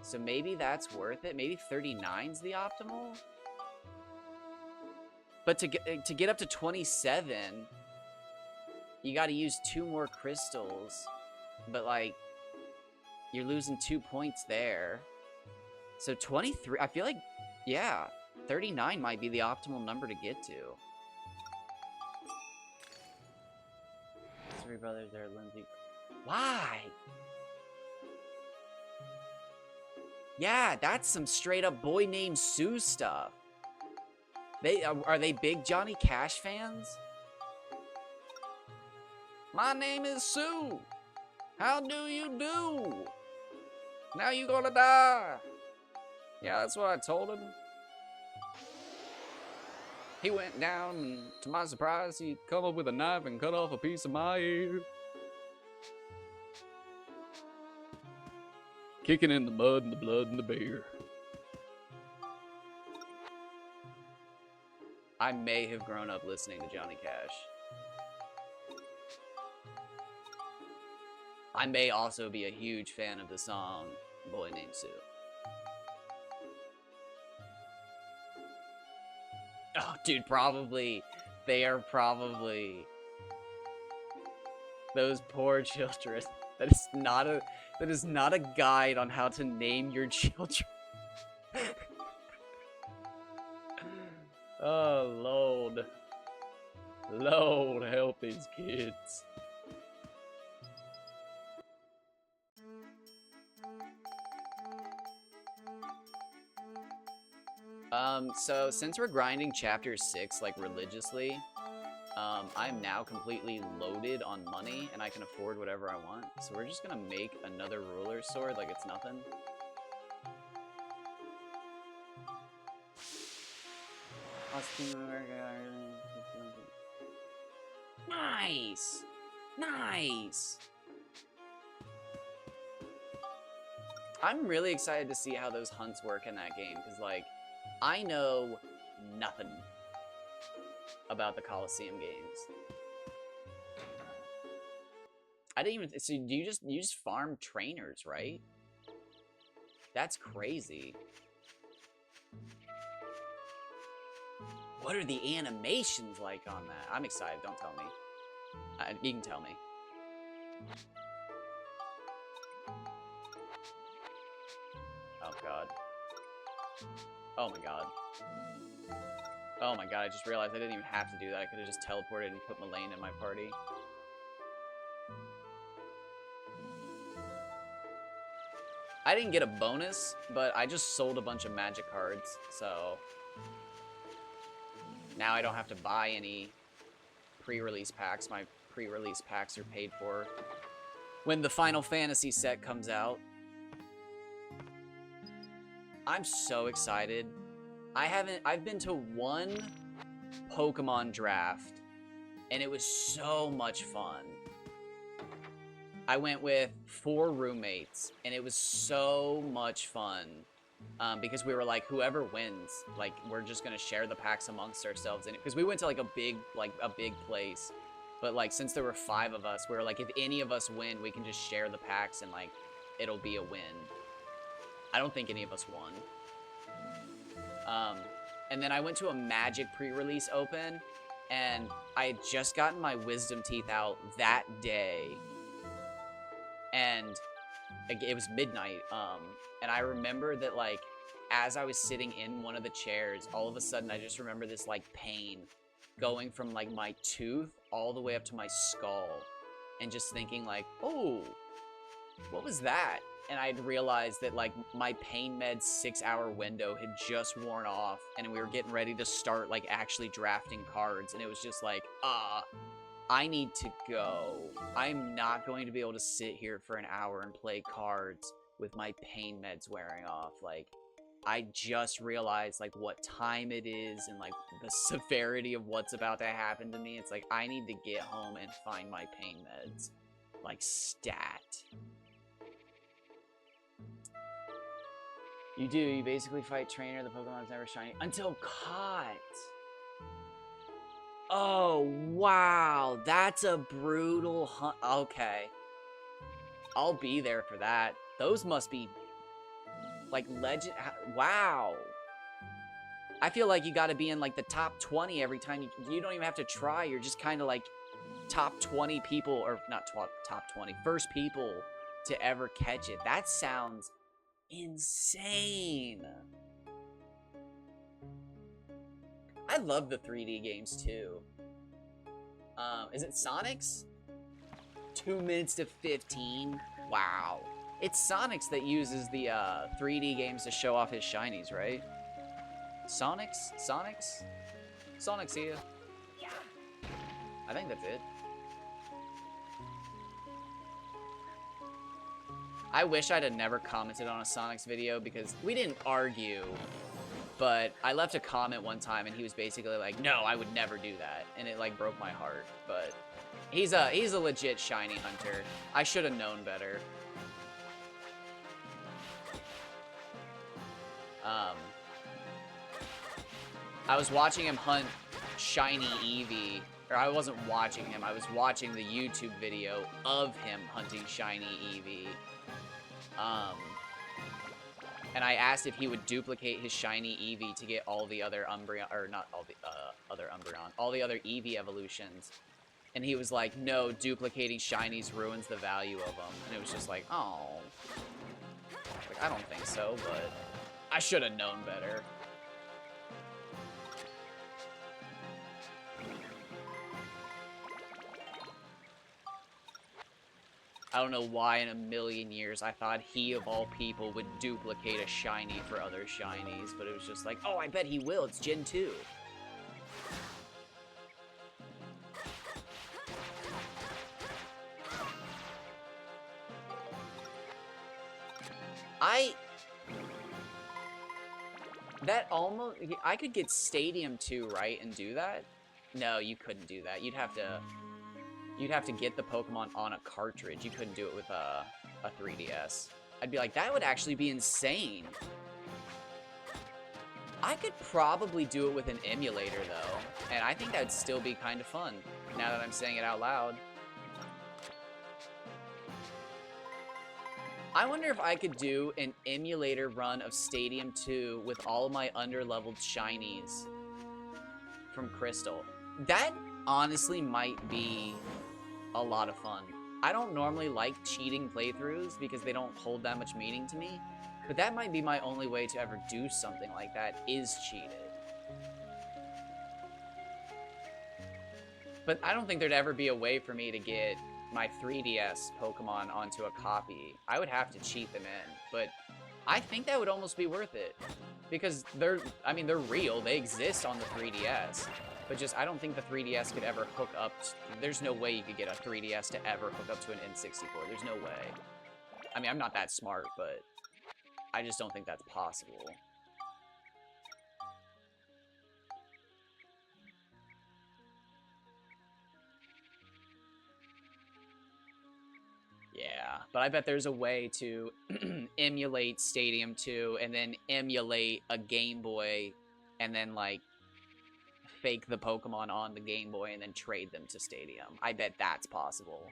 So maybe that's worth it. Maybe 39's the optimal. But to get up to 27, you got to use 2 more crystals. But like, you're losing 2 points there. So 23, I feel like, yeah, 39 might be the optimal number to get to. 3 brothers there, Lindsay. Why? Yeah, that's some straight up Boy Named Sue stuff. Are they big Johnny Cash fans? My name is Sue. How do you do? Now you gonna die. Yeah, that's what I told him. He went down, and to my surprise, he come up with a knife and cut off a piece of my ear. Kicking in the mud and the blood and the beer. I may have grown up listening to Johnny Cash. I may also be a huge fan of the song Boy Named Sue. Oh, dude, probably. They are probably. Those poor children. That is not a guide on how to name your children. Oh, Lord. Lord, help these kids. So since we're grinding chapter 6 like religiously, I'm now completely loaded on money and I can afford whatever I want. So we're just gonna make another ruler sword like it's nothing. Nice! Nice! I'm really excited to see how those hunts work in that game, because, like, I know nothing about the Coliseum games. I didn't even... So you just farm trainers, right? That's crazy. What are the animations like on that? I'm excited. Don't tell me. You can tell me. Oh, God. Oh, my God. Oh, my God. I just realized I didn't even have to do that. I could have just teleported and put Melaine in my party. I didn't get a bonus, but I just sold a bunch of magic cards, so now I don't have to buy any pre-release packs. My pre-release packs are paid for when the Final Fantasy set comes out. I'm so excited. I've been to one Pokemon draft, and it was so much fun. I went with 4 roommates, and it was so much fun. Because we were like, whoever wins, like, we're just gonna share the packs amongst ourselves. And because we went to like a big place, but like since there were 5 of us, we were like, if any of us win, we can just share the packs and like it'll be a win. I don't think any of us won. And then I went to a Magic pre-release open, and I had just gotten my Wisdom Teeth out that day, and it was midnight. And I remember that, like, as I was sitting in one of the chairs, all of a sudden I just remember this like pain going from like my tooth all the way up to my skull, and just thinking like, oh, what was that? And I'd realized that like my pain med's 6-hour window had just worn off, and we were getting ready to start like actually drafting cards, and it was just like, I need to go. I'm not going to be able to sit here for an hour and play cards with my pain meds wearing off. Like, I just realized like what time it is and like the severity of what's about to happen to me. It's like, I need to get home and find my pain meds. Like, stat. You do. You basically fight trainer. The Pokemon's never shiny until caught. Oh, wow. That's a brutal hunt. Okay. I'll be there for that. Those must be like legend. Wow. I feel like you got to be in like the top 20 every time. You don't even have to try. You're just kind of like top 20 people, or not top 20, first people to ever catch it. That sounds insane. I love the 3D games too. Is it Sonic's? 2 minutes to 15? Wow. It's Sonic's that uses the 3D games to show off his shinies, right? Sonic's here. I think that's it. I wish I'd have never commented on a Sonic's video, because we didn't argue, but I left a comment one time and he was basically like, no, I would never do that. And it like broke my heart, but he's a legit shiny hunter. I should have known better. I was watching him hunt shiny Eevee, or I wasn't watching him, I was watching the YouTube video of him hunting shiny Eevee. And I asked if he would duplicate his shiny Eevee to get all the other Umbreon, or not all the other Umbreon, all the other Eevee evolutions. And he was like, no, duplicating shinies ruins the value of them. And it was just like, oh. Like, I don't think so, but I should have known better. I don't know why in a million years I thought he, of all people, would duplicate a shiny for other shinies, but it was just like, oh, I bet he will. It's Gen 2. I could get Stadium 2, right, and do that? No, you couldn't do that. You'd have to get the Pokemon on a cartridge. You couldn't do it with a 3DS. I'd be like, that would actually be insane. I could probably do it with an emulator, though, and I think that'd still be kind of fun, now that I'm saying it out loud. I wonder if I could do an emulator run of Stadium 2 with all of my underleveled shinies. from Crystal. That honestly might be a lot of fun. I don't normally like cheating playthroughs because they don't hold that much meaning to me, but that might be my only way to ever do something like that, is cheat it. But I don't think there'd ever be a way for me to get my 3DS Pokemon onto a copy. I would have to cheat them in, but I think that would almost be worth it. Because they're real, they exist on the 3DS. But just, I don't think the 3DS could ever hook up, there's no way you could get a 3DS to ever hook up to an N64, there's no way. I mean, I'm not that smart, but I just don't think that's possible. Yeah, but I bet there's a way to emulate Stadium 2 and then emulate a Game Boy and then, like, fake the Pokemon on the Game Boy and then trade them to Stadium. I bet that's possible.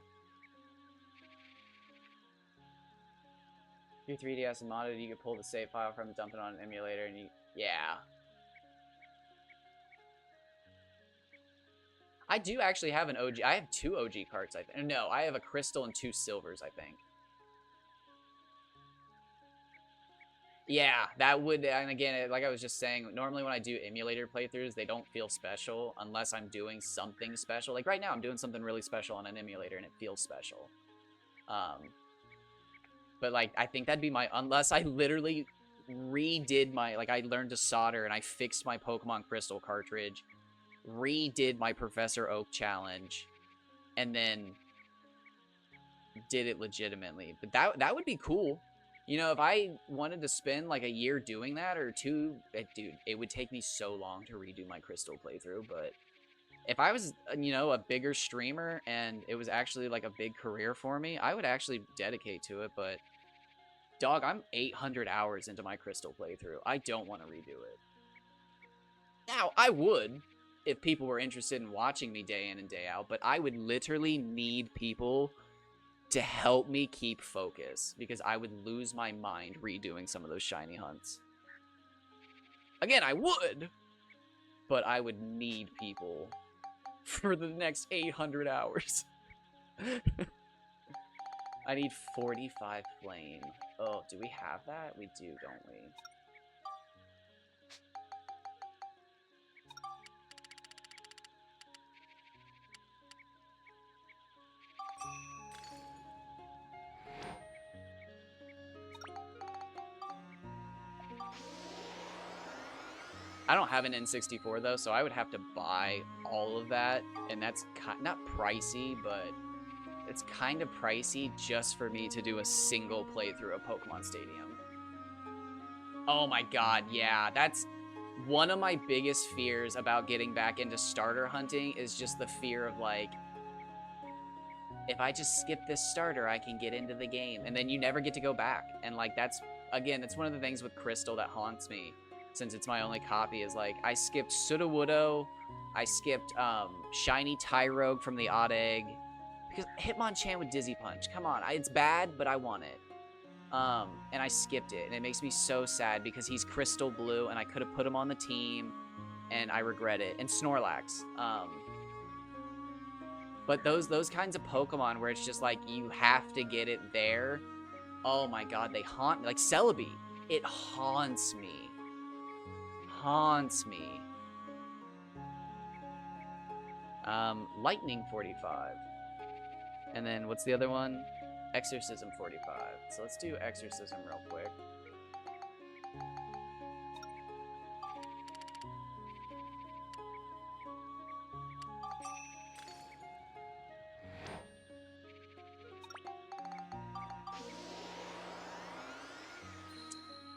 If your 3DS is modded, you could pull the save file from, dump it on an emulator, and you... Yeah. I do actually have an OG. I have 2 OG carts, I think. No, I have a Crystal and 2 Silvers, I think. Yeah, that would, and again, like I was just saying, normally when I do emulator playthroughs, they don't feel special unless I'm doing something special. Like right now, I'm doing something really special on an emulator, and it feels special. But like, I think that'd be my, unless I literally redid my, like I learned to solder and I fixed my Pokemon Crystal cartridge, redid my Professor Oak challenge, and then did it legitimately. But that would be cool. You know, if I wanted to spend like a year doing that or 2, dude, it would take me so long to redo my Crystal playthrough. But if I was, you know, a bigger streamer and it was actually like a big career for me, I would actually dedicate to it. But dog, I'm 800 hours into my Crystal playthrough. I don't want to redo it. Now, I would if people were interested in watching me day in and day out, but I would literally need people to help me keep focus because I would lose my mind redoing some of those shiny hunts. Again, I would, but I would need people for the next 800 hours. I need 45 flame. Oh, do we have that? We do, don't we? I don't have an N64 though, so I would have to buy all of that, and that's not pricey, but it's kind of pricey just for me to do a single playthrough of Pokemon Stadium. Oh my god, yeah, that's one of my biggest fears about getting back into starter hunting is just the fear of like, if I just skip this starter, I can get into the game, and then you never get to go back. And like, that's, again, that's one of the things with Crystal that haunts me, since it's my only copy, is like, I skipped Sudowoodo, I skipped Shiny Tyrogue from the Odd Egg, because Hitmonchan with Dizzy Punch, come on, it's bad, but I want it. And I skipped it, and it makes me so sad because he's Crystal Blue, and I could have put him on the team, and I regret it. And Snorlax, but those kinds of Pokemon where it's just like you have to get it there. Oh my god, they haunt me. Like Celebi, it haunts me. Haunts me. Lightning 45. And then what's the other one? Exorcism 45. So let's do Exorcism real quick.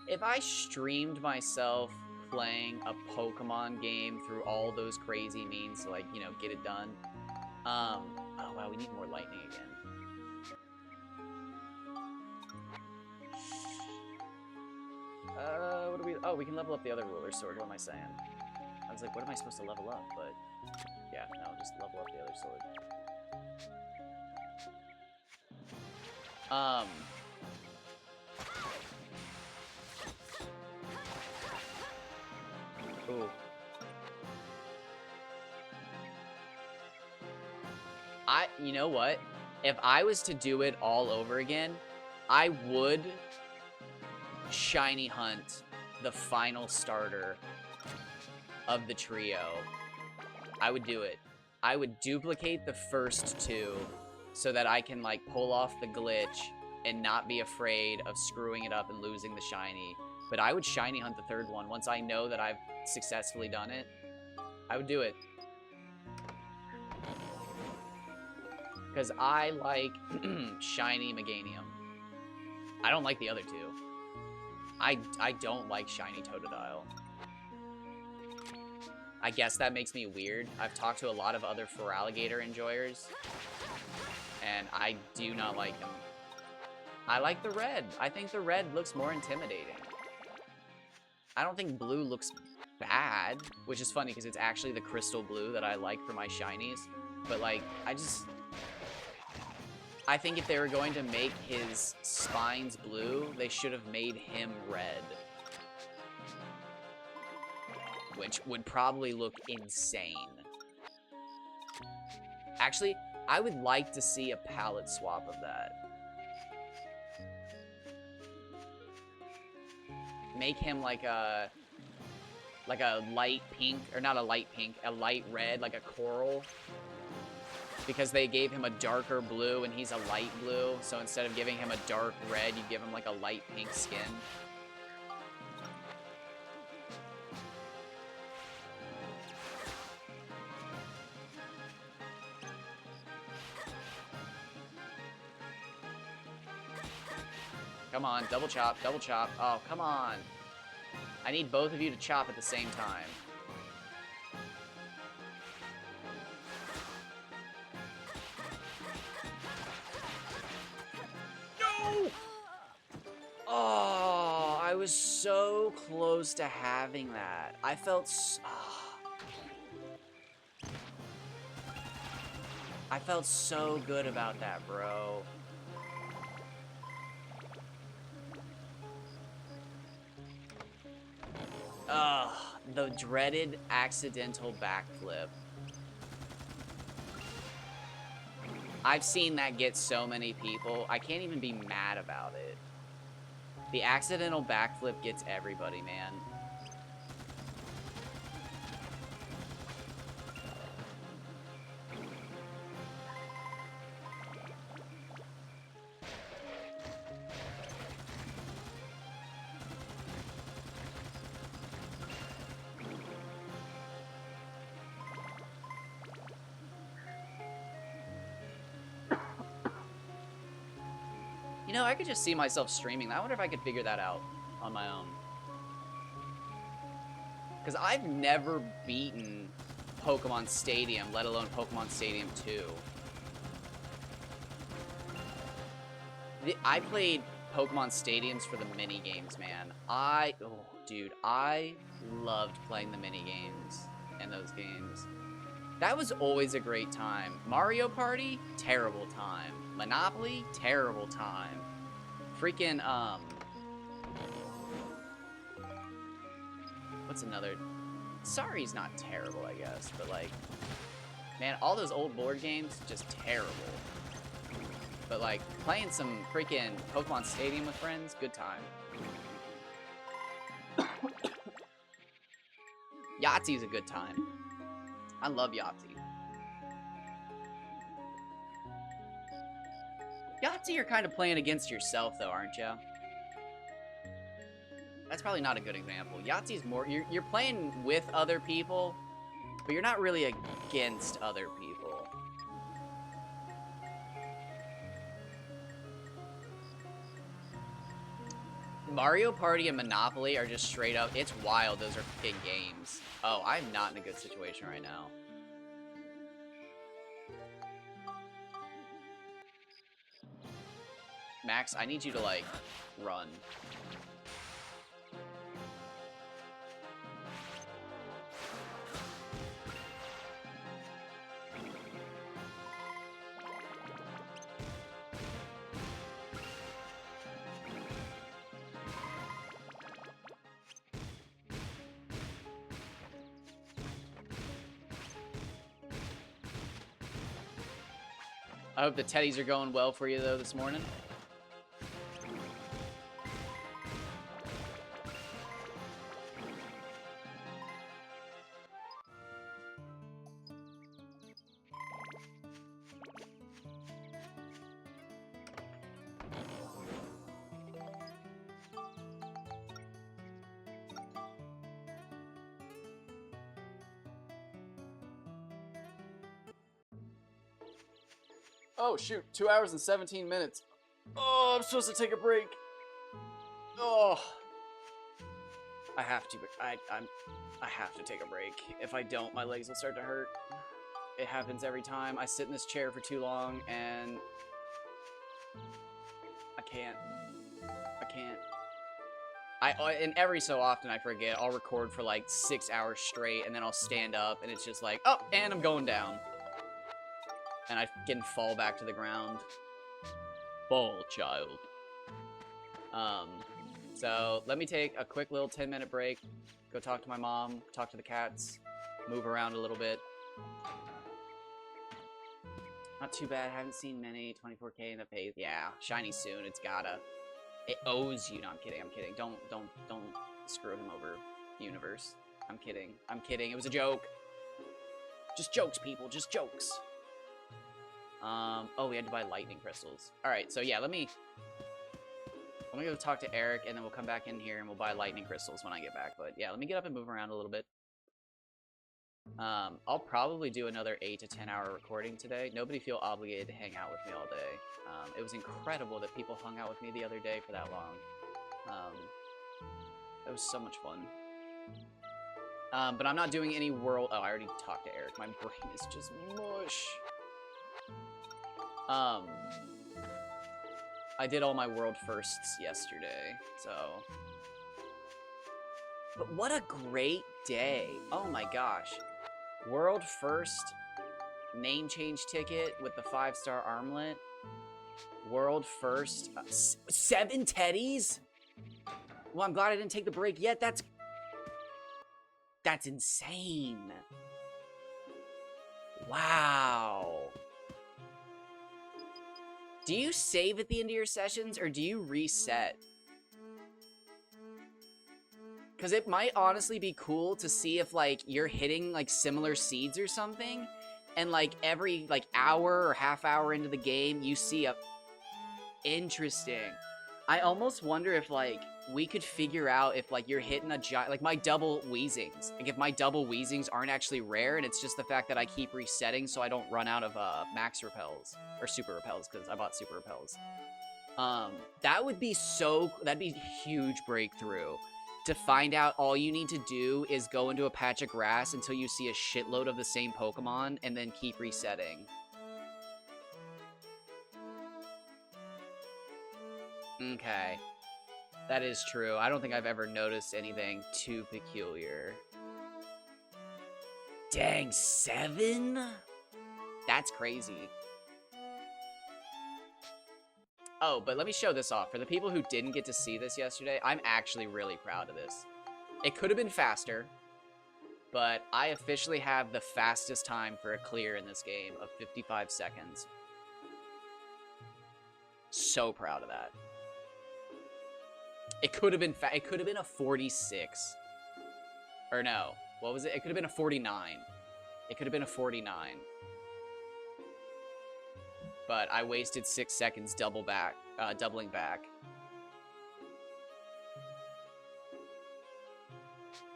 If I streamed myself playing a Pokemon game through all those crazy means to, like, you know, get it done. Oh wow, we need more lightning again. What do we... Oh, we can level up the other ruler sword. What am I saying? I was like, what am I supposed to level up? But yeah, no, just level up the other sword. Ooh. You know what? If I was to do it all over again, I would shiny hunt the final starter of the trio. I would do it. I would duplicate the first two so that I can, like, pull off the glitch and not be afraid of screwing it up and losing the shiny. But I would shiny hunt the third one once I know that I've successfully done it. I would do it. Because I like shiny Meganium. I don't like the other two. I don't like shiny Totodile. I guess that makes me weird. I've talked to a lot of other Feraligatr enjoyers, and I do not like them. I like the red. I think the red looks more intimidating. I don't think blue looks bad, which is funny because it's actually the crystal blue that I like for my shinies. But, like, I think if they were going to make his spines blue, they should have made him red. Which would probably look insane. Actually, I would like to see a palette swap of that. Make him like a light pink, or not a light pink, a light red, like a coral. Because they gave him a darker blue and he's a light blue, so instead of giving him a dark red, you give him like a light pink skin. Come on, double chop, double chop. Oh, come on. I need both of you to chop at the same time. No! Oh, I was so close to having that. I felt I felt so good about that, bro. Ugh, the dreaded accidental backflip. I've seen that get so many people. I can't even be mad about it. The accidental backflip gets everybody, man. You know, I could just see myself streaming. I wonder if I could figure that out on my own. Because I've never beaten Pokemon Stadium, let alone Pokemon Stadium 2. I played Pokemon Stadiums for the mini-games, man. Oh, dude, I loved playing the mini-games in those games. That was always a great time. Mario Party, terrible time. Monopoly, terrible time. Freaking, what's another? Sorry's not terrible, I guess, but like, man, all those old board games, just terrible. But like, playing some freaking Pokemon Stadium with friends, good time. Yahtzee's a good time. I love Yahtzee. Yahtzee, you're kind of playing against yourself, though, aren't you? That's probably not a good example. Yahtzee's more... You're playing with other people, but you're not really against other people. Mario Party and Monopoly are just straight up... It's wild. Those are big games. Oh, I'm not in a good situation right now. Max, I need you to, like, run. I hope the teddies are going well for you, though, this morning. Oh, shoot. 2 hours and 17 minutes. Oh, I'm supposed to take a break. Oh. I have to. I have to take a break. If I don't, my legs will start to hurt. It happens every time. I sit in this chair for too long, and I can't. And every so often I forget. I'll record for like 6 hours straight, and then I'll stand up, and it's just like, oh, and I'm going down. And I can fall back to the ground. Fall, child. So let me take a quick little 10-minute break. Go talk to my mom, talk to the cats, move around a little bit. Not too bad. Haven't seen many. 24K in the pay. Yeah, shiny soon. It's gotta. It owes you. No, I'm kidding. I'm kidding. Don't screw him over, universe. I'm kidding. I'm kidding. It was a joke. Just jokes, people. Just jokes. Oh, we had to buy lightning crystals. All right, so yeah, let me go talk to Eric, and then we'll come back in here and we'll buy lightning crystals when I get back. But yeah, let me get up and move around a little bit. I'll probably do another 8 to 10 hour recording today. Nobody feel obligated to hang out with me all day. It was incredible that people hung out with me the other day for that long. It was so much fun. But I'm not doing any world... Oh, I already talked to Eric. My brain is just mush. I did all my world firsts yesterday, so... But what a great day. Oh my gosh. World first name change ticket with the 5-star armlet. World first... 7 teddies? Well, I'm glad I didn't take the break yet. That's insane. Wow. Do you save at the end of your sessions, or do you reset? Because it might honestly be cool to see if, like, you're hitting, like, similar seeds or something, and, like, every, like, hour or half hour into the game, you see a... Interesting. I almost wonder if, like, we could figure out if, like, you're hitting a giant... Like, my double Weezings. Like, if my double Weezings aren't actually rare, and it's just the fact that I keep resetting so I don't run out of, max repels. Or super repels, because I bought super repels. That would be so... That'd be a huge breakthrough. To find out, all you need to do is go into a patch of grass until you see a shitload of the same Pokemon, and then keep resetting. Okay. That is true. I don't think I've ever noticed anything too peculiar. Dang, 7? That's crazy. Oh, but let me show this off. For the people who didn't get to see this yesterday, I'm actually really proud of this. It could have been faster, but I officially have the fastest time for a clear in this game of 55 seconds. So proud of that. It could have been it could have been a 46. Or no. What was it? It could have been a 49. It could have been a 49. But I wasted 6 seconds doubling back.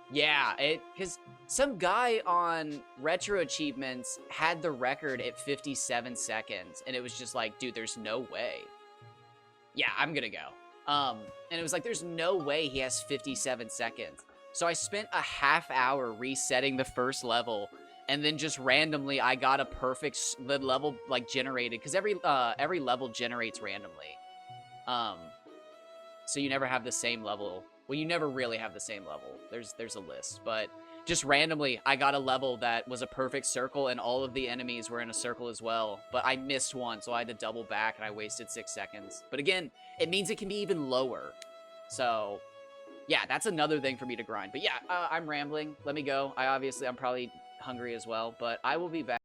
Yeah, because some guy on Retro Achievements had the record at 57 seconds, and it was just like, dude, there's no way. Yeah, I'm gonna go. And it was like, there's no way he has 57 seconds. So I spent a half hour resetting the first level, and then just randomly I got a perfect level, like, generated, because every level generates randomly. So you never have the same level. Well, you never really have the same level. There's a list, but just randomly I got a level that was a perfect circle, and all of the enemies were in a circle as well. But I missed one, so I had to double back, and I wasted 6 seconds. But again, it means it can be even lower. So yeah, that's another thing for me to grind. But yeah, I'm rambling. Let me go. I'm probably hungry as well, but I will be back.